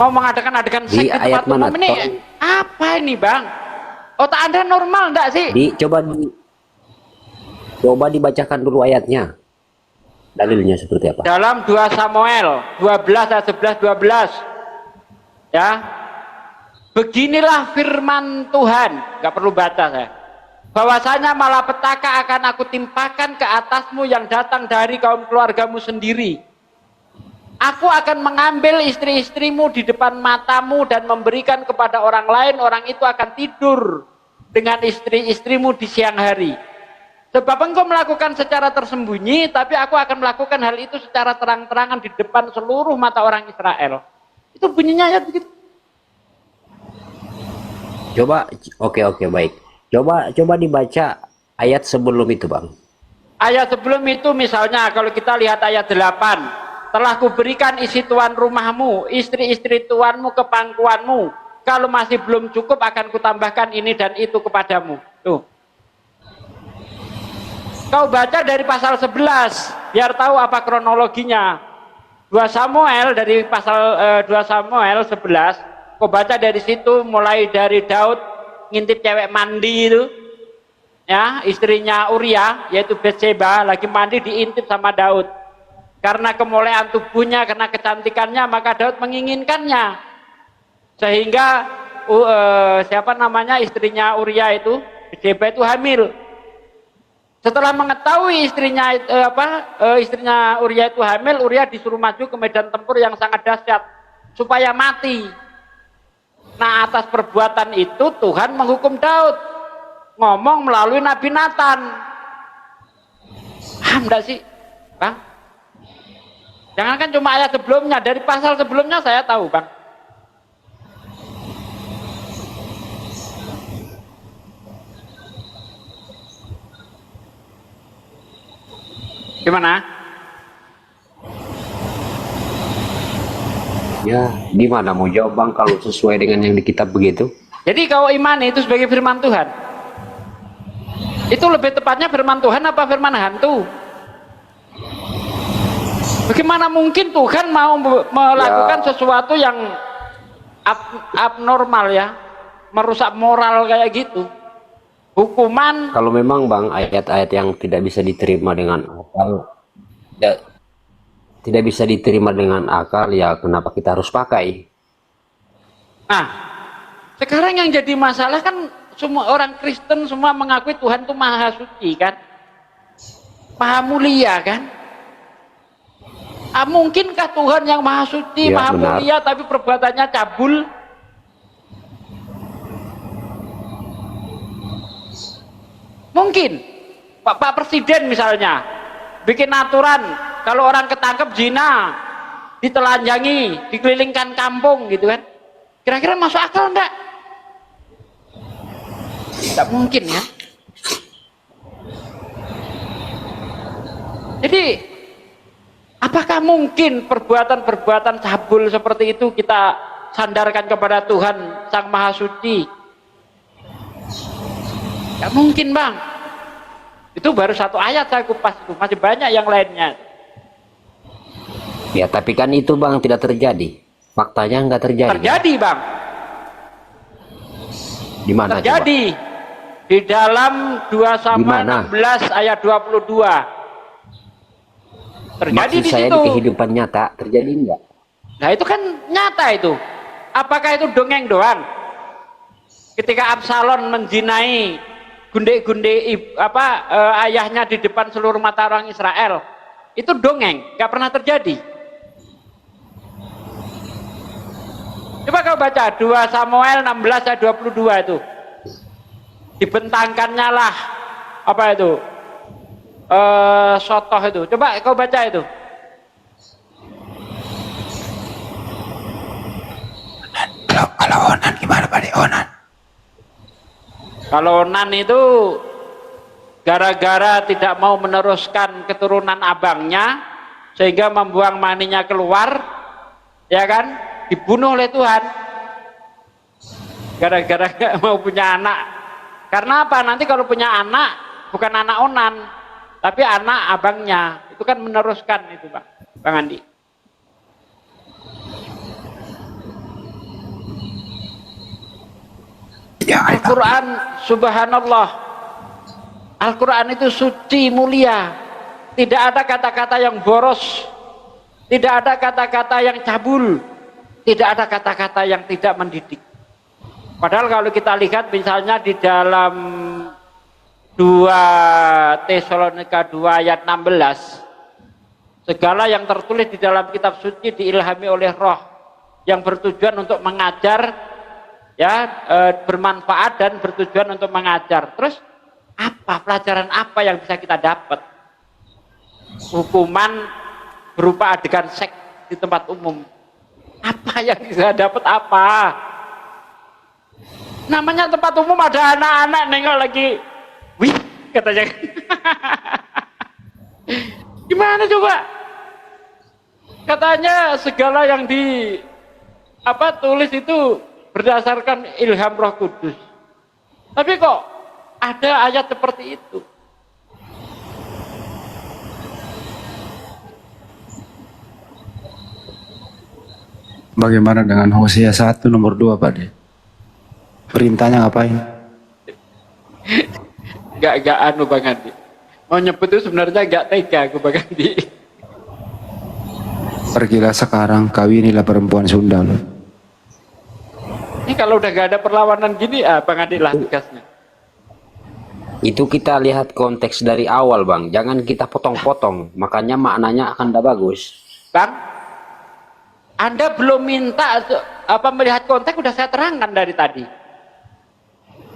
Mau mengadakan adegan seks di tempat umum ini? Apa ini, Bang? Otak Anda normal enggak sih? Coba dibacakan dulu ayatnya. Dalilnya seperti apa? Dalam 2 Samuel 12 ayat 11 12. Ya. Beginilah firman Tuhan, nggak perlu baca saya. Bahwasanya malapetaka akan aku timpakan ke atasmu yang datang dari kaum keluargamu sendiri. Aku akan mengambil istri-istrimu di depan matamu dan memberikan kepada orang lain. Orang itu akan tidur dengan istri-istrimu di siang hari. Sebab engkau melakukan secara tersembunyi, tapi aku akan melakukan hal itu secara terang-terangan di depan seluruh mata orang Israel. Itu bunyinya ayat begitu. Coba, oke, baik. Coba dibaca ayat sebelum itu, Bang. Ayat sebelum itu misalnya kalau kita lihat ayat 8. Telah kuberikan isi tuan rumahmu, istri-istri tuanmu ke pangkuanmu. Kalau masih belum cukup akan kutambahkan ini dan itu kepadamu. Tuh. Kau baca dari pasal 11 biar tahu apa kronologinya. 2 Samuel dari pasal 2 Samuel 11. Kau baca dari situ mulai dari Daud ngintip cewek mandi itu. Ya, istrinya Uria yaitu Betseba lagi mandi diintip sama Daud. Karena kemuliaan tubuhnya, karena kecantikannya, maka Daud menginginkannya. Sehingga istrinya Uria itu, Betseba itu hamil. Setelah mengetahui istrinya Uria itu hamil, Uria disuruh maju ke medan tempur yang sangat dahsyat supaya mati. Nah, atas perbuatan itu Tuhan menghukum Daud. Ngomong melalui Nabi Nathan. Paham enggak sih, Bang? Jangankan cuma ayat sebelumnya, dari pasal sebelumnya saya tahu, Bang. Gimana? Ya, gimana mau jawab, Bang, kalau sesuai dengan yang di kitab begitu? Jadi kau imani itu sebagai firman Tuhan. Itu lebih tepatnya firman Tuhan apa firman hantu? Bagaimana mungkin Tuhan mau melakukan sesuatu yang abnormal ya, merusak moral kayak gitu? Hukuman. Kalau memang, Bang, ayat-ayat yang tidak bisa diterima dengan akal, tidak bisa diterima dengan akal, ya kenapa kita harus pakai? Nah, sekarang yang jadi masalah kan semua orang Kristen semua mengakui Tuhan itu maha suci kan, maha mulia kan. Mungkinkah Tuhan yang maha suci, Ya, maha benar. mulia, tapi perbuatannya cabul? Mungkin. Pak Presiden misalnya bikin aturan kalau orang ketangkep zina ditelanjangi, dikelilingkan kampung gitu kan. Kira-kira masuk akal enggak? Tidak mungkin ya. Jadi apakah mungkin perbuatan-perbuatan cabul seperti itu kita sandarkan kepada Tuhan Sang Maha Suci? Tidak mungkin, Bang. Itu baru satu ayat saya kupas itu, masih banyak yang lainnya. Ya, tapi kan itu Bang tidak terjadi. Faktanya nggak terjadi. Terjadi, Bang. Di mana? Terjadi. Di dalam 2 Samuel Dimana? 16 ayat 22. Coba? Terjadi Maksud di saya situ. di kehidupan nyata terjadi enggak? Nah, itu kan nyata itu. Apakah itu dongeng doang? Ketika Absalom menzinai gunde-gunde ayahnya di depan seluruh mata orang Israel, itu dongeng, nggak pernah terjadi. Coba kau baca 2 Samuel 16 ayat 22 itu. Dibentangkannya lah apa itu? Sotoh itu. Coba kau baca itu. Kalau Onan gimana Pak De? Onan. Kalau Onan itu gara-gara tidak mau meneruskan keturunan abangnya sehingga membuang maninya keluar, ya kan, dibunuh oleh Tuhan gara-gara nggak mau punya anak. Karena apa? Nanti kalau punya anak bukan anak Onan tapi anak abangnya, itu kan meneruskan itu, Pak Bang Andi. Ya, Al-Quran, subhanallah, Al-Quran itu suci, mulia. Tidak ada kata-kata yang boros, tidak ada kata-kata yang cabul, tidak ada kata-kata yang tidak mendidik. Padahal kalau kita lihat misalnya di dalam 2 Tesalonika 2 ayat 16, segala yang tertulis di dalam kitab suci diilhami oleh Roh yang bertujuan untuk mengajar, ya, bermanfaat dan bertujuan untuk mengajar. Terus apa pelajaran apa yang bisa kita dapat? Hukuman berupa adegan seks di tempat umum. Apa yang bisa dapat apa? Namanya tempat umum ada anak-anak nengok lagi. Wih, katanya. Gimana coba? Katanya segala yang tulis itu berdasarkan ilham Roh Kudus. Tapi kok ada ayat seperti itu? Bagaimana dengan Hosea 1 nomor 2 Pak De? Perintahnya ngapain? Gak anu Bang Andi. Mau nyebut itu sebenarnya gak tega aku Bang Andi. Pergilah sekarang, kawinilah perempuan Sunda loh. Ini kalau udah gak ada perlawanan gini, Bang Andi lah tugasnya. Itu kita lihat konteks dari awal Bang, jangan kita potong-potong, makanya maknanya akan tidak bagus. Bang, Anda belum minta melihat konteks, udah saya terangkan dari tadi.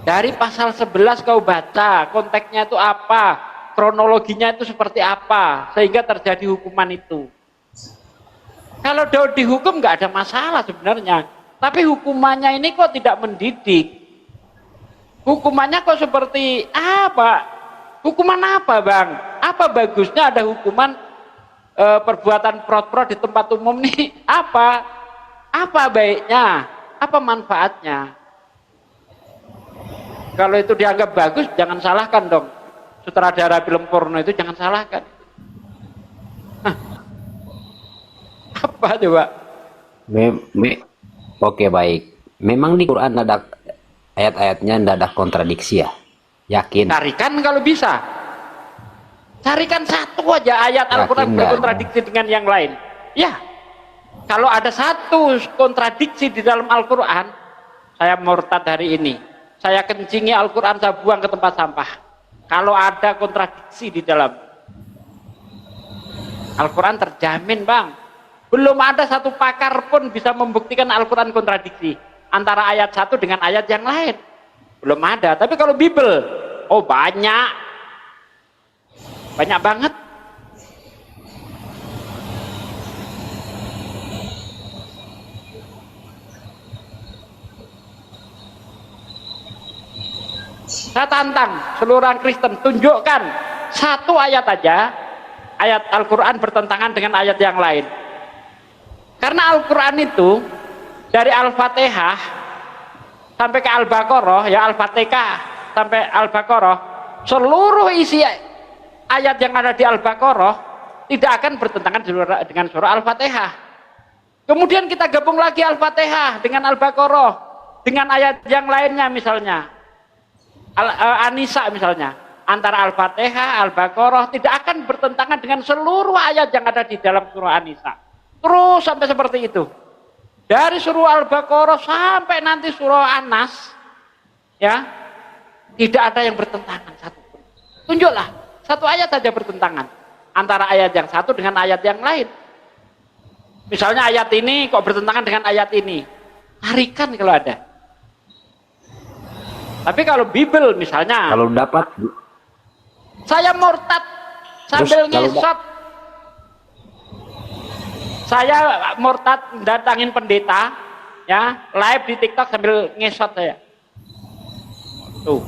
Dari pasal 11 kau baca konteksnya itu apa, kronologinya itu seperti apa, sehingga terjadi hukuman itu. Kalau Daud dihukum nggak ada masalah sebenarnya, tapi hukumannya ini kok tidak mendidik. Hukumannya kok seperti apa? Hukuman apa Bang? Apa bagusnya ada hukuman perbuatan prot-prot di tempat umum nih? Apa? Apa baiknya? Apa manfaatnya? Kalau itu dianggap bagus, jangan salahkan dong. Sutradara film porno itu jangan salahkan. Hah. Apa coba? Oke baik. Memang di Quran ada ayat-ayatnya tidak ada kontradiksi ya? Yakin? Carikan kalau bisa. Carikan satu aja ayat Al-Quran Yakin berkontradiksi dengan yang lain. Ya. Kalau ada satu kontradiksi di dalam Al-Quran, saya murtad hari ini. Saya kencingi Al-Quran, saya buang ke tempat sampah. Kalau ada kontradiksi di dalam. Al-Quran terjamin, Bang. Belum ada satu pakar pun bisa membuktikan Al-Quran kontradiksi antara ayat satu dengan ayat yang lain. Belum ada. Tapi kalau Bible, oh banyak. Banyak banget. Saya tantang seluruh orang Kristen, tunjukkan satu ayat aja, ayat Al-Quran bertentangan dengan ayat yang lain. Karena Al-Quran itu dari Al-Fatihah sampai ke Al-Baqarah, ya Al-Fatihah sampai Al-Baqarah, seluruh isi ayat yang ada di Al-Baqarah tidak akan bertentangan dengan surah Al-Fatihah. Kemudian kita gabung lagi Al-Fatihah dengan Al-Baqarah dengan ayat yang lainnya, misalnya An-Nisa misalnya, antara Al-Fatihah, Al-Baqarah tidak akan bertentangan dengan seluruh ayat yang ada di dalam surah An-Nisa. Terus sampai seperti itu. Dari surah Al-Baqarah sampai nanti surah An-Nas, ya, tidak ada yang bertentangan satu pun. Tunjuklah satu ayat saja bertentangan antara ayat yang satu dengan ayat yang lain. Misalnya ayat ini kok bertentangan dengan ayat ini, tarikan kalau ada. Tapi kalau Bible misalnya, Kalau dapat, saya murtad sambil Terus, ngesot, saya murtad datangin pendeta, ya, live di TikTok sambil ngesot saya. Tuh,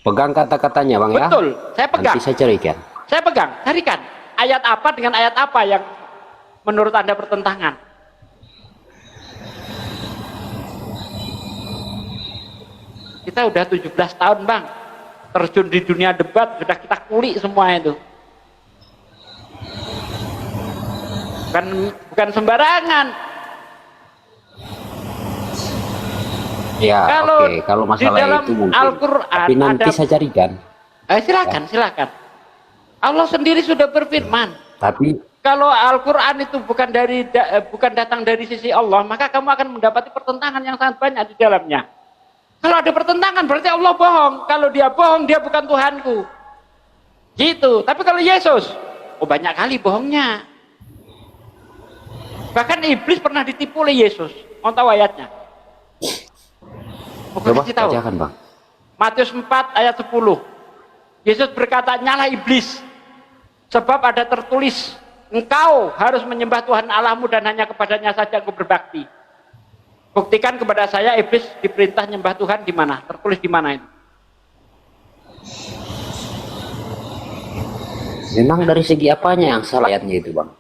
pegang kata-katanya Bang ya. betul, saya pegang. Nanti saya carikan. Saya pegang, carikan ayat apa dengan ayat apa yang menurut Anda bertentangan. Kita udah 17 tahun, Bang, terjun di dunia debat, sudah kita kulik semua itu. Bukan sembarangan. Ya, Kalau oke. Kalau di masalah dalam itu mungkin. Al-Quran Tapi nanti ada- saya carikan. Silakan, silakan. Allah sendiri sudah berfirman, Tapi kalau Al-Quran itu bukan datang dari sisi Allah, maka kamu akan mendapati pertentangan yang sangat banyak di dalamnya. Kalau ada pertentangan berarti Allah bohong. Kalau dia bohong, dia bukan Tuhanku. Gitu. Tapi kalau Yesus, oh banyak kali bohongnya. Bahkan iblis pernah ditipu oleh Yesus. Mau tahu ayatnya? Mau coba kasih tahu. bacakan Bang. Matius 4 ayat 10. Yesus berkata, "Nyala iblis, sebab ada tertulis, engkau harus menyembah Tuhan Allahmu dan hanya kepadanya saja engkau berbakti." Buktikan kepada saya iblis diperintah nyembah Tuhan di mana? Tertulis di mana itu? Memang dari segi apanya yang salah ayatnya itu Bang?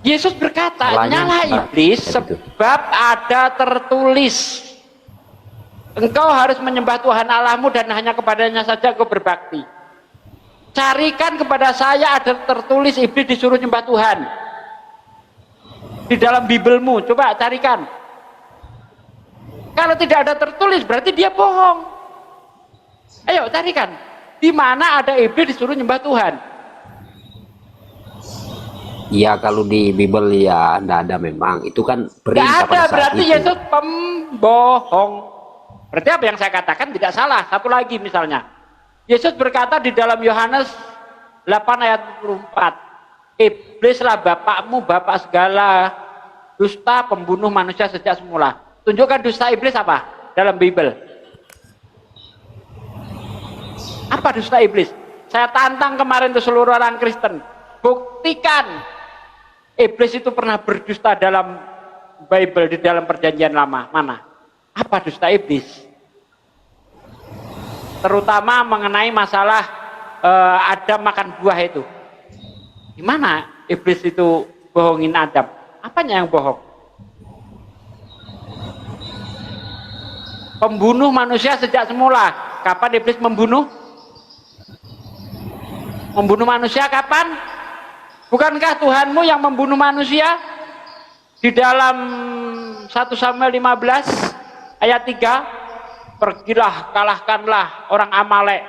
Yesus berkata, Salahnya "Nyala apa? iblis Kayak gitu. sebab ada tertulis, engkau harus menyembah Tuhan Allahmu dan hanya kepadanya saja engkau berbakti." Carikan kepada saya ada tertulis iblis disuruh nyembah Tuhan di dalam Biblemu, coba carikan. Kalau tidak ada tertulis berarti dia bohong. Ayo carikan, di mana ada iblis disuruh nyembah Tuhan? Ya kalau di Bible ya tidak ada memang. Itu kan Tidak perintah ada, pada saat berarti itu. Yesus pembohong. Berarti apa yang saya katakan tidak salah. Satu lagi misalnya, Yesus berkata di dalam Yohanes 8 ayat 24, "Iblislah bapakmu, bapak segala dusta, pembunuh manusia sejak semula." Tunjukkan dusta iblis apa dalam Bible. Apa dusta iblis? Saya tantang kemarin ke seluruh orang Kristen. Buktikan iblis itu pernah berdusta dalam Bible, di dalam perjanjian lama. Mana? Apa dusta iblis? Terutama mengenai masalah Adam makan buah itu. Gimana iblis itu bohongin Adam? Apanya yang bohong? Pembunuh manusia sejak semula. Kapan iblis membunuh? Membunuh manusia kapan? Bukankah Tuhanmu yang membunuh manusia? Di dalam 1 Samuel 15 ayat 3, "Pergilah, kalahkanlah orang Amalek.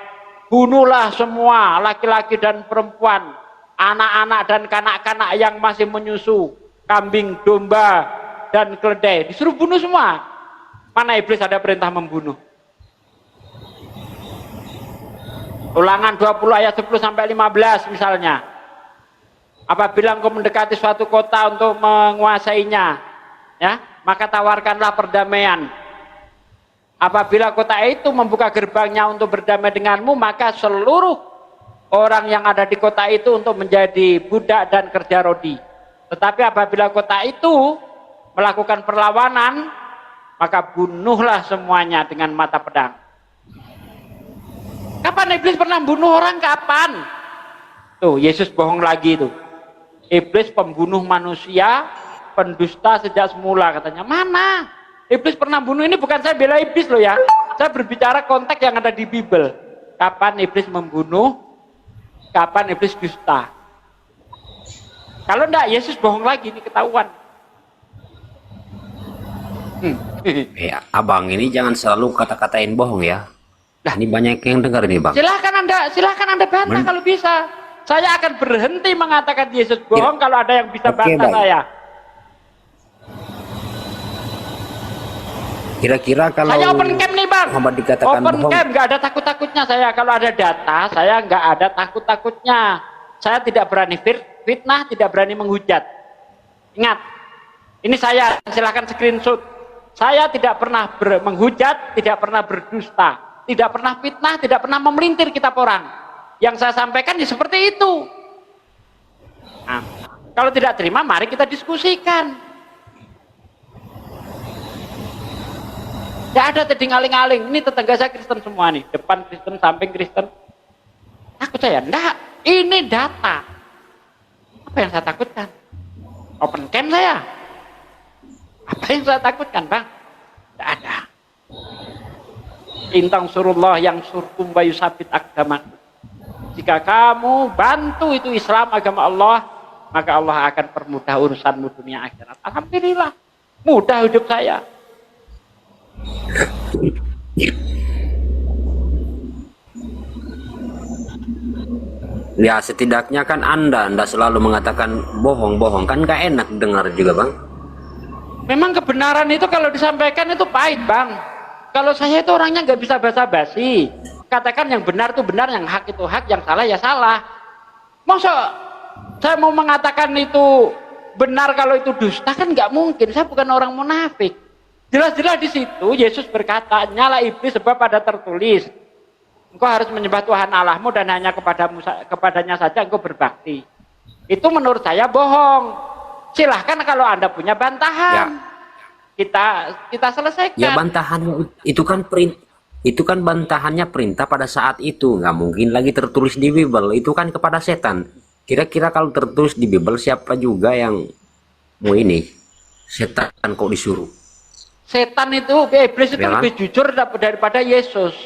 Bunuhlah semua laki-laki dan perempuan, anak-anak dan kanak-kanak yang masih menyusu, kambing, domba, dan keledai." Disuruh bunuh semua. Mana iblis ada perintah membunuh? Ulangan 20 ayat 10 sampai 15 misalnya. Apabila engkau mendekati suatu kota untuk menguasainya, ya, maka tawarkanlah perdamaian. Apabila kota itu membuka gerbangnya untuk berdamai denganmu, maka seluruh orang yang ada di kota itu untuk menjadi budak dan kerja rodi. Tetapi apabila kota itu melakukan perlawanan, maka bunuhlah semuanya dengan mata pedang. Kapan iblis pernah bunuh orang? Kapan? Tuh, Yesus bohong lagi tuh. Iblis pembunuh manusia, pendusta sejak semula katanya. Mana? Iblis pernah bunuh. Ini bukan saya bela iblis loh ya. Saya berbicara konteks yang ada di Bible. Kapan iblis membunuh? Kapan iblis dusta? Kalau enggak, Yesus bohong lagi, ini ketahuan. Abang ini jangan selalu kata-katain bohong ya. Nah, ini banyak yang dengar ini, Bang. Silahkan anda bantah kalau bisa. Saya akan berhenti mengatakan Yesus bohong kalau ada yang bisa bantah Bang. saya. Kira-kira kalau Saya open camp nih Bang. Muhammad dikatakan Open bohong, camp, nggak ada takut-takutnya saya. Kalau ada data, saya nggak ada takut-takutnya. Saya tidak berani fitnah, tidak berani menghujat. Ingat, ini saya, silahkan screenshot. Saya tidak pernah menghujat, tidak pernah berdusta, tidak pernah fitnah, tidak pernah memelintir kitab orang. Yang saya sampaikan ya seperti itu. Nah, kalau tidak terima, mari kita diskusikan. Tidak ada teding aling-aling. Ini tetangga saya Kristen semua nih, depan Kristen, samping Kristen. Takut saya? Enggak. Ini data. Apa yang saya takutkan? Open camp saya. Apa yang saya takutkan, Bang? Tidak ada. Intang surullah yang surkum wa yusabit akdamakum. Jika kamu bantu itu Islam, agama Allah, maka Allah akan permudah urusanmu dunia akhirat. Alhamdulillah, mudah hidup saya. ya setidaknya kan Anda selalu mengatakan bohong-bohong, kan gak enak dengar juga, Bang. Memang kebenaran itu kalau disampaikan itu pahit, Bang. Kalau saya itu orangnya nggak bisa basa-basi. Katakan yang benar itu benar, yang hak itu hak, yang salah ya salah. Masa saya mau mengatakan itu benar kalau itu dusta, kan nggak mungkin. Saya bukan orang munafik. Jelas-jelas di situ Yesus berkata, nyala iblis sebab ada tertulis, engkau harus menyembah Tuhan Allahmu dan hanya kepadanya saja engkau berbakti. Itu menurut saya bohong. Silahkan kalau Anda punya bantahan, kita selesaikan. Ya bantahan itu kan bantahannya perintah pada saat itu, nggak mungkin lagi tertulis di Bible. Itu kan kepada setan. Kira-kira kalau tertulis di Bible, siapa juga yang mau ini? Setan kok disuruh? Setan itu, iblis itu Ya, lebih jujur daripada Yesus.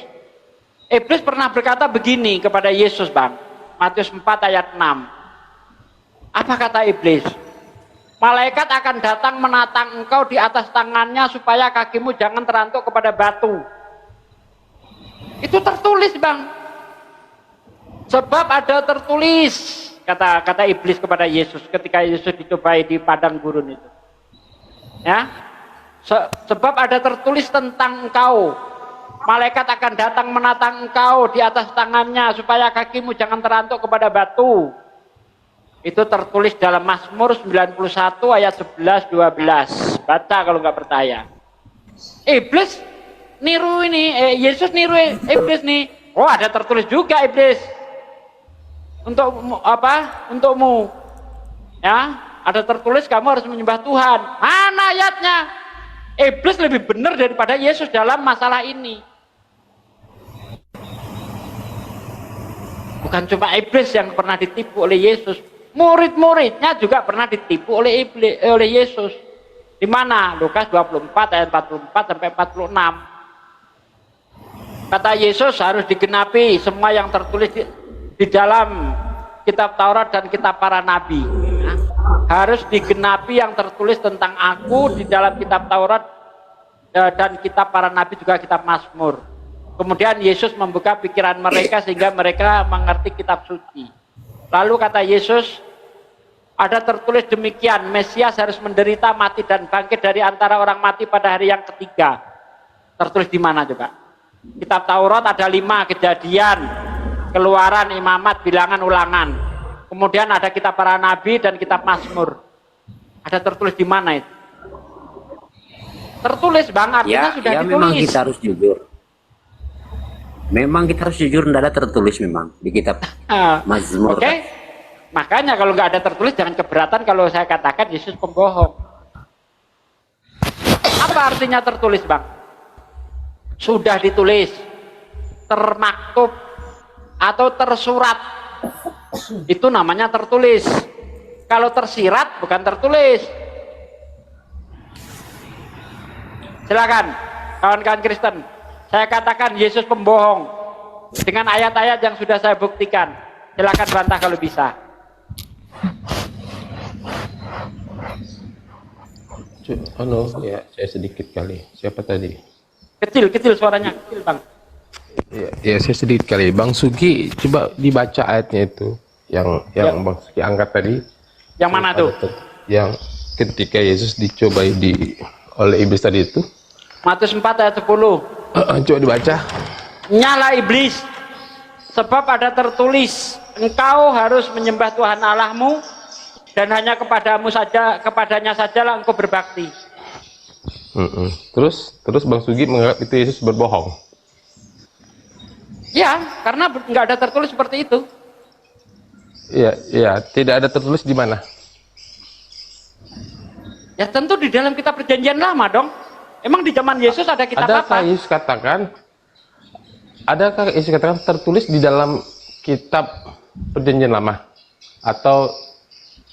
Iblis pernah berkata begini kepada Yesus, Bang. Matius 4 ayat 6. Apa kata iblis? Malaikat akan datang menatang engkau di atas tangannya supaya kakimu jangan terantuk kepada batu. Itu tertulis, Bang. Sebab ada tertulis, kata iblis kepada Yesus ketika Yesus dicobai di padang gurun itu. Ya. Sebab ada tertulis tentang engkau. Malaikat akan datang menatang engkau di atas tangannya supaya kakimu jangan terantuk kepada batu. Itu tertulis dalam Mazmur 91 ayat 11-12. Baca kalau nggak percaya. Iblis niru ini, Yesus niru iblis nih. Oh, ada tertulis juga iblis. Untuk apa? Untukmu. Ya, ada tertulis kamu harus menyembah Tuhan. Mana ayatnya? Iblis lebih benar daripada Yesus dalam masalah ini. Bukan cuma iblis yang pernah ditipu oleh Yesus. Murid-muridnya juga pernah ditipu oleh Yesus. Di mana? Lukas 24 ayat 44 sampai 46. Kata Yesus harus digenapi semua yang tertulis di dalam kitab Taurat dan kitab para nabi. Ya. Harus digenapi yang tertulis tentang aku di dalam kitab Taurat dan kitab para nabi, juga kitab Mazmur. Kemudian Yesus membuka pikiran mereka sehingga mereka mengerti kitab suci. Lalu kata Yesus, ada tertulis demikian, Mesias harus menderita, mati dan bangkit dari antara orang mati pada hari yang ketiga. Tertulis di mana coba? Kitab Taurat ada 5, Kejadian, Keluaran, Imamat, Bilangan, Ulangan. Kemudian ada kitab para nabi dan kitab Mazmur. Ada tertulis di mana itu? Tertulis Bang, artinya Ya, sudah ya ditulis. memang kita harus jujur. Memang kita harus jujur, tidak ada tertulis memang di kitab Mazmur. Oke, makanya kalau nggak ada tertulis jangan keberatan kalau saya katakan Yesus pembohong. Apa artinya tertulis Bang? Sudah ditulis, termaktub, atau tersurat. Itu namanya tertulis. Kalau tersirat bukan tertulis. Silakan kawan-kawan Kristen, saya katakan Yesus pembohong dengan ayat-ayat yang sudah saya buktikan. Silakan bantah kalau bisa. Ya, saya sedikit kali. Siapa tadi? Kecil suaranya, kecil Bang. Ya, saya sedikit kali. Bang Sugi, coba dibaca ayatnya itu. Yang Bang Sugi angkat tadi. Yang mana tuh? Yang ketika Yesus dicobai oleh iblis tadi itu. Matius 4 ayat 10. Coba dibaca. Nyala iblis, sebab ada tertulis, engkau harus menyembah Tuhan Allahmu dan hanya kepadanya sajalah engkau berbakti. Terus Bang Sugi menganggap itu Yesus berbohong. Ya, karena nggak ada tertulis seperti itu. Ya, tidak ada tertulis di mana? Ya tentu di dalam kitab perjanjian lama dong. Emang di zaman Yesus ada kitab apa? Adakah Yesus katakan tertulis di dalam kitab perjanjian lama? Atau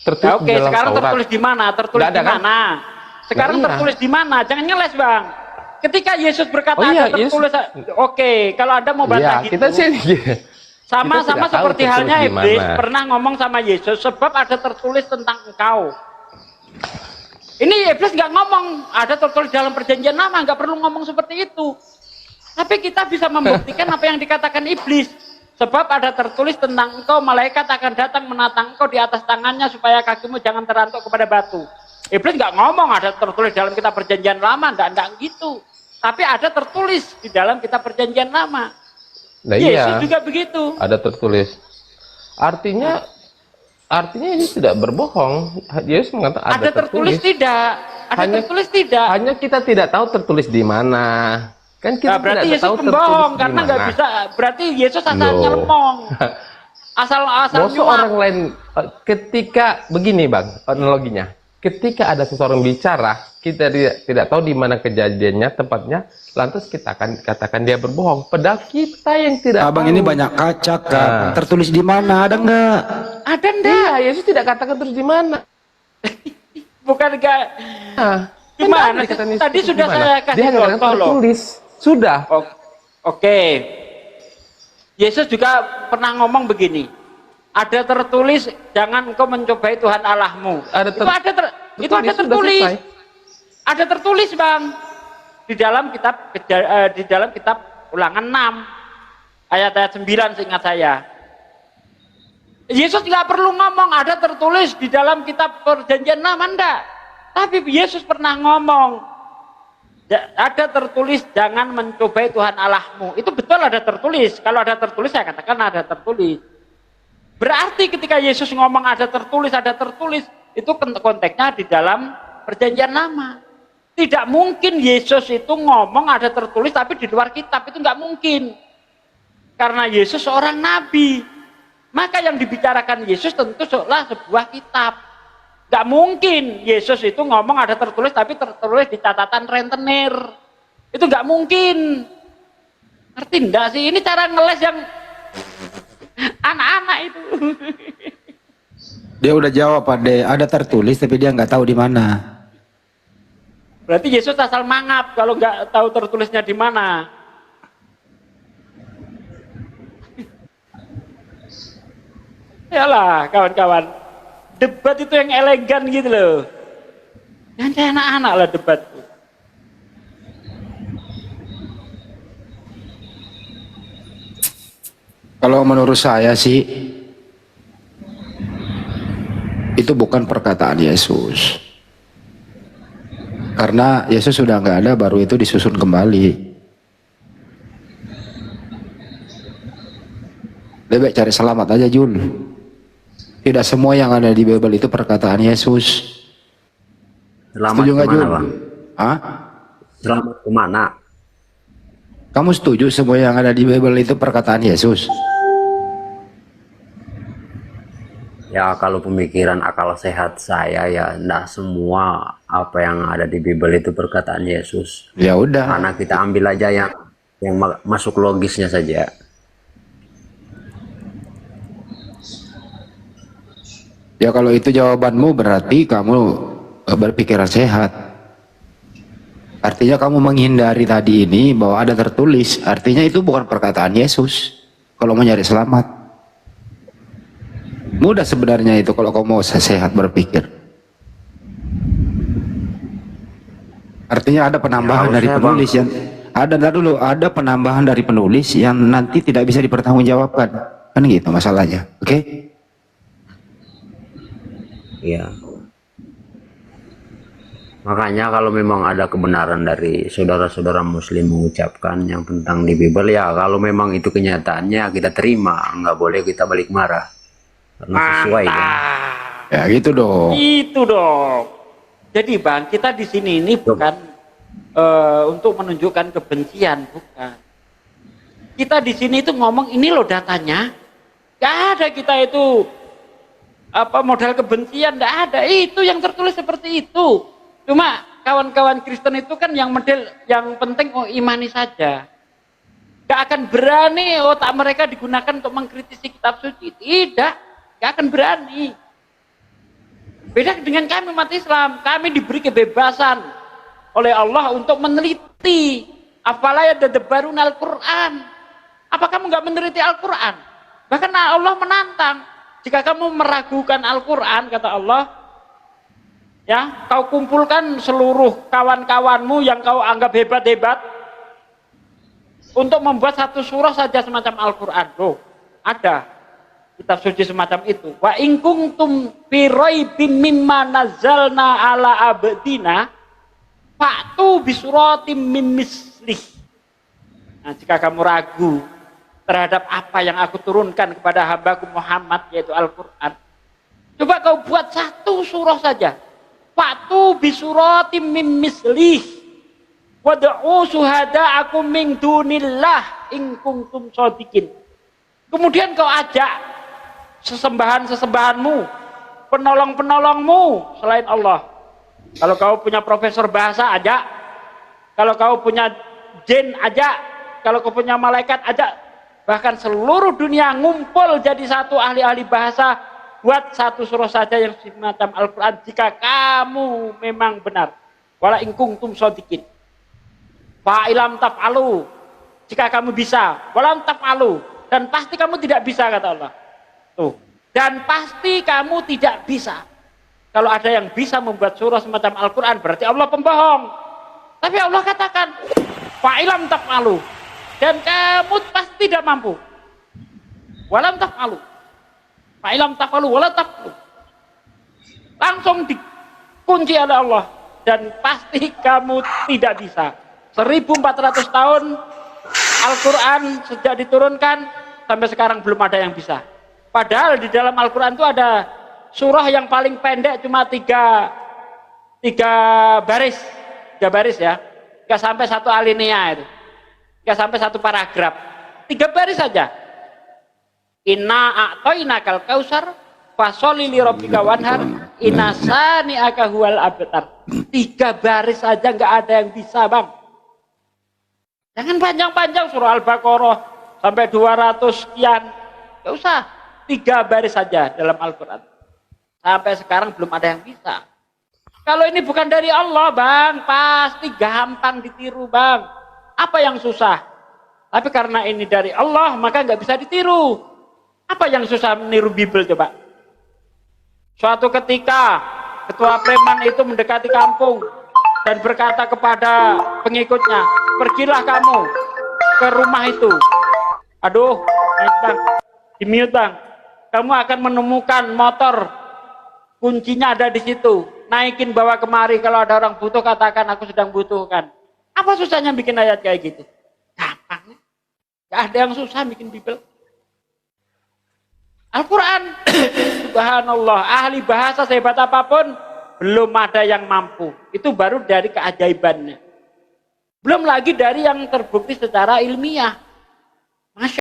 tertulis Ya, oke, di dalam sekarang Taurat? tertulis di mana? Tertulis Nggak ada, di mana? Sekarang Nggak, iya. tertulis di mana? Jangan ngeles Bang. Ketika Yesus berkata Oh, iya, ada tertulis, oke, kalau Anda mau bantah gitu. Kita sih Sama-sama tidak tahu seperti tertulis halnya di iblis mana. pernah ngomong sama Yesus, sebab ada tertulis tentang engkau. Ini iblis nggak ngomong, ada tertulis dalam perjanjian lama, nggak perlu ngomong seperti itu. Tapi kita bisa membuktikan apa yang dikatakan iblis. Sebab ada tertulis tentang engkau, malaikat akan datang menatang engkau di atas tangannya supaya kakimu jangan terantuk kepada batu. Iblis nggak ngomong ada tertulis dalam kitab perjanjian lama, enggak gitu. Tapi ada tertulis di dalam kitab perjanjian lama. Nah, Yesus iya, juga begitu. ada tertulis. Artinya ini tidak berbohong. Yesus mengatakan Ada tertulis tidak? Ada tertulis tidak? Hanya kita tidak tahu tertulis di mana. Kan kita Nah, berarti tidak Yesus tahu pembohong tertulis di karena nggak mana. bisa. Berarti Yesus asal Loh. nyelmong, asal Maksud nyuap. orang lain ketika begini Bang, analoginya. Ketika ada seseorang bicara, kita tidak tahu di mana kejadiannya, tempatnya, lantas kita akan katakan dia berbohong. Padahal kita yang tidak Abang tahu. ini banyak kaca kan. Tertulis di mana? Ada nggak? Ada enggak? Iya, Yesus tidak katakan terus di mana. Bukan enggak? Gimana? Tadi sudah saya kasih Dia nggak contoh loh. tertulis. Sudah. Oke. Yesus juga pernah ngomong begini. Ada tertulis, jangan engkau mencobai Tuhan Allahmu. Itu ada tertulis. Ada tertulis Bang. Di dalam kitab Ulangan 6 ayat-ayat 9 seingat saya. Yesus nggak perlu ngomong ada tertulis di dalam kitab perjanjian lama, enggak. Tapi Yesus pernah ngomong ada tertulis jangan mencobai Tuhan Allahmu. Itu betul ada tertulis. Kalau ada tertulis saya katakan ada tertulis. Berarti ketika Yesus ngomong ada tertulis itu konteksnya di dalam perjanjian lama. Tidak mungkin Yesus itu ngomong ada tertulis tapi di luar kitab, itu nggak mungkin. Karena Yesus seorang nabi. Maka yang dibicarakan Yesus tentu seolah sebuah kitab. Nggak mungkin Yesus itu ngomong ada tertulis tapi tertulis di catatan rentenir. Itu nggak mungkin. Ngerti enggak sih? Ini cara ngeles yang anak-anak itu. Dia udah jawab Pak, ada tertulis tapi dia nggak tahu di mana. Berarti Yesus asal mangap kalau nggak tahu tertulisnya di mana. Yalah kawan-kawan, debat itu yang elegan gitu loh. Yang kayak anak-anak lah debat. Kalau menurut saya sih itu bukan perkataan Yesus. Karena Yesus sudah nggak ada, baru itu disusun kembali. Lebih baik cari selamat aja Jul. Tidak semua yang ada di Bible itu perkataan Yesus. Selamat Setuju nggak, kemana, Jun? Bang? Hah? Selamat kemana? Kamu setuju semua yang ada di Bible itu perkataan Yesus? Ya kalau pemikiran akal sehat saya ya enggak semua apa yang ada di Bible itu perkataan Yesus. Ya udah. Karena kita ambil aja yang masuk logisnya saja. Ya kalau itu jawabanmu berarti kamu berpikiran sehat. Artinya kamu menghindari tadi ini bahwa ada tertulis. Artinya itu bukan perkataan Yesus. Kalau mau nyari selamat. Mudah sebenarnya itu kalau kamu mau sehat berpikir. Artinya ada penambahan dari penulis yang ada penambahan dari penulis yang nanti tidak bisa dipertanggungjawabkan. Kan gitu masalahnya. Oke? Ya. Makanya kalau memang ada kebenaran dari saudara-saudara muslim mengucapkan yang tentang di Bible, ya kalau memang itu kenyataannya kita terima, nggak boleh kita balik marah. Karena sesuai kan. Ya gitu dong. Itu dong. Jadi Bang, kita di sini ini bukan untuk menunjukkan kebencian, bukan. Kita di sini itu ngomong ini loh datanya. Gak ada kita itu modal kebencian, gak ada. Itu yang tertulis seperti itu. Cuma kawan-kawan Kristen itu kan yang model yang penting imani saja. Gak akan berani otak mereka digunakan untuk mengkritisi kitab suci. Tidak. Gak akan berani. Beda dengan kami umat Islam, kami diberi kebebasan oleh Allah untuk meneliti. Afala yatadabbaruna Al-Quran. Apa kamu nggak meneliti Al-Quran? Bahkan Allah menantang, jika kamu meragukan Al-Quran, kata Allah, ya, kau kumpulkan seluruh kawan-kawanmu yang kau anggap hebat-hebat untuk membuat satu surah saja semacam Al-Quran. Loh, ada kitab suci semacam itu. Wa in kuntum fi raibim mimma nazzalna ala abdina fa'tu bi suratim mim mislih. Nah, jika kamu ragu terhadap apa yang aku turunkan kepada hambaku Muhammad, yaitu Al-Quran, coba kau buat satu surah saja. Fa'tu bi suratim mim mislih wad'u syuhada'akum min dunillah in kuntum shadiqin. Kemudian kau ajak sesembahan-sesembahanmu, penolong-penolongmu selain Allah. Kalau kau punya profesor bahasa, ajak. Kalau kau punya jin, ajak. Kalau kau punya malaikat, ajak. Bahkan seluruh dunia ngumpul jadi satu ahli-ahli bahasa, buat satu surah saja yang semacam Al-Quran, jika kamu memang benar. Wala in kuntum shadiqin. Fa'ilam taf'alu. Jika kamu bisa, walam taf'alu. Dan pasti kamu tidak bisa, kata Allah. Tuh. Dan pasti kamu tidak bisa. Kalau ada yang bisa membuat surah semacam Al-Quran, berarti Allah pembohong. Tapi Allah katakan, fa'ilam taf'alu. Dan kamu pasti tidak mampu. Walam taf'alu. Fa'ilam taf'alu, walam taf'alu. Langsung dikunci oleh Allah. Dan pasti kamu tidak bisa. 1400 tahun Al-Quran sejak diturunkan, sampai sekarang belum ada yang bisa. Padahal di dalam Al-Quran itu ada surah yang paling pendek cuma tiga baris ya, nggak sampai satu alinea itu, nggak sampai satu paragraf, 3 baris saja. Inna a'toinakal kausar fasholli li rabbika wanhar inna sani'aka huwal abtar. 3 baris saja nggak ada yang bisa, Bang. Jangan panjang-panjang surah Al-Baqarah sampai 200 sekian, nggak usah. 3 baris saja dalam Al-Quran. Sampai sekarang belum ada yang bisa. Kalau ini bukan dari Allah, Bang, pasti gampang ditiru, Bang. Apa yang susah? Tapi karena ini dari Allah, maka nggak bisa ditiru. Apa yang susah meniru Bible, coba? Suatu ketika, ketua preman itu mendekati kampung dan berkata kepada pengikutnya, pergilah kamu ke rumah itu. Aduh, Bang, di-mute, Bang. Kamu akan menemukan motor, kuncinya ada di situ. Naikin bawa kemari, kalau ada orang butuh katakan aku sedang butuhkan. Apa susahnya bikin ayat kayak gitu? Gampang. Gak ada yang susah bikin Bible. Al-Quran subhanallah, ahli bahasa sehebat apapun belum ada yang mampu. Itu baru dari keajaibannya. Belum lagi dari yang terbukti secara ilmiah. Masya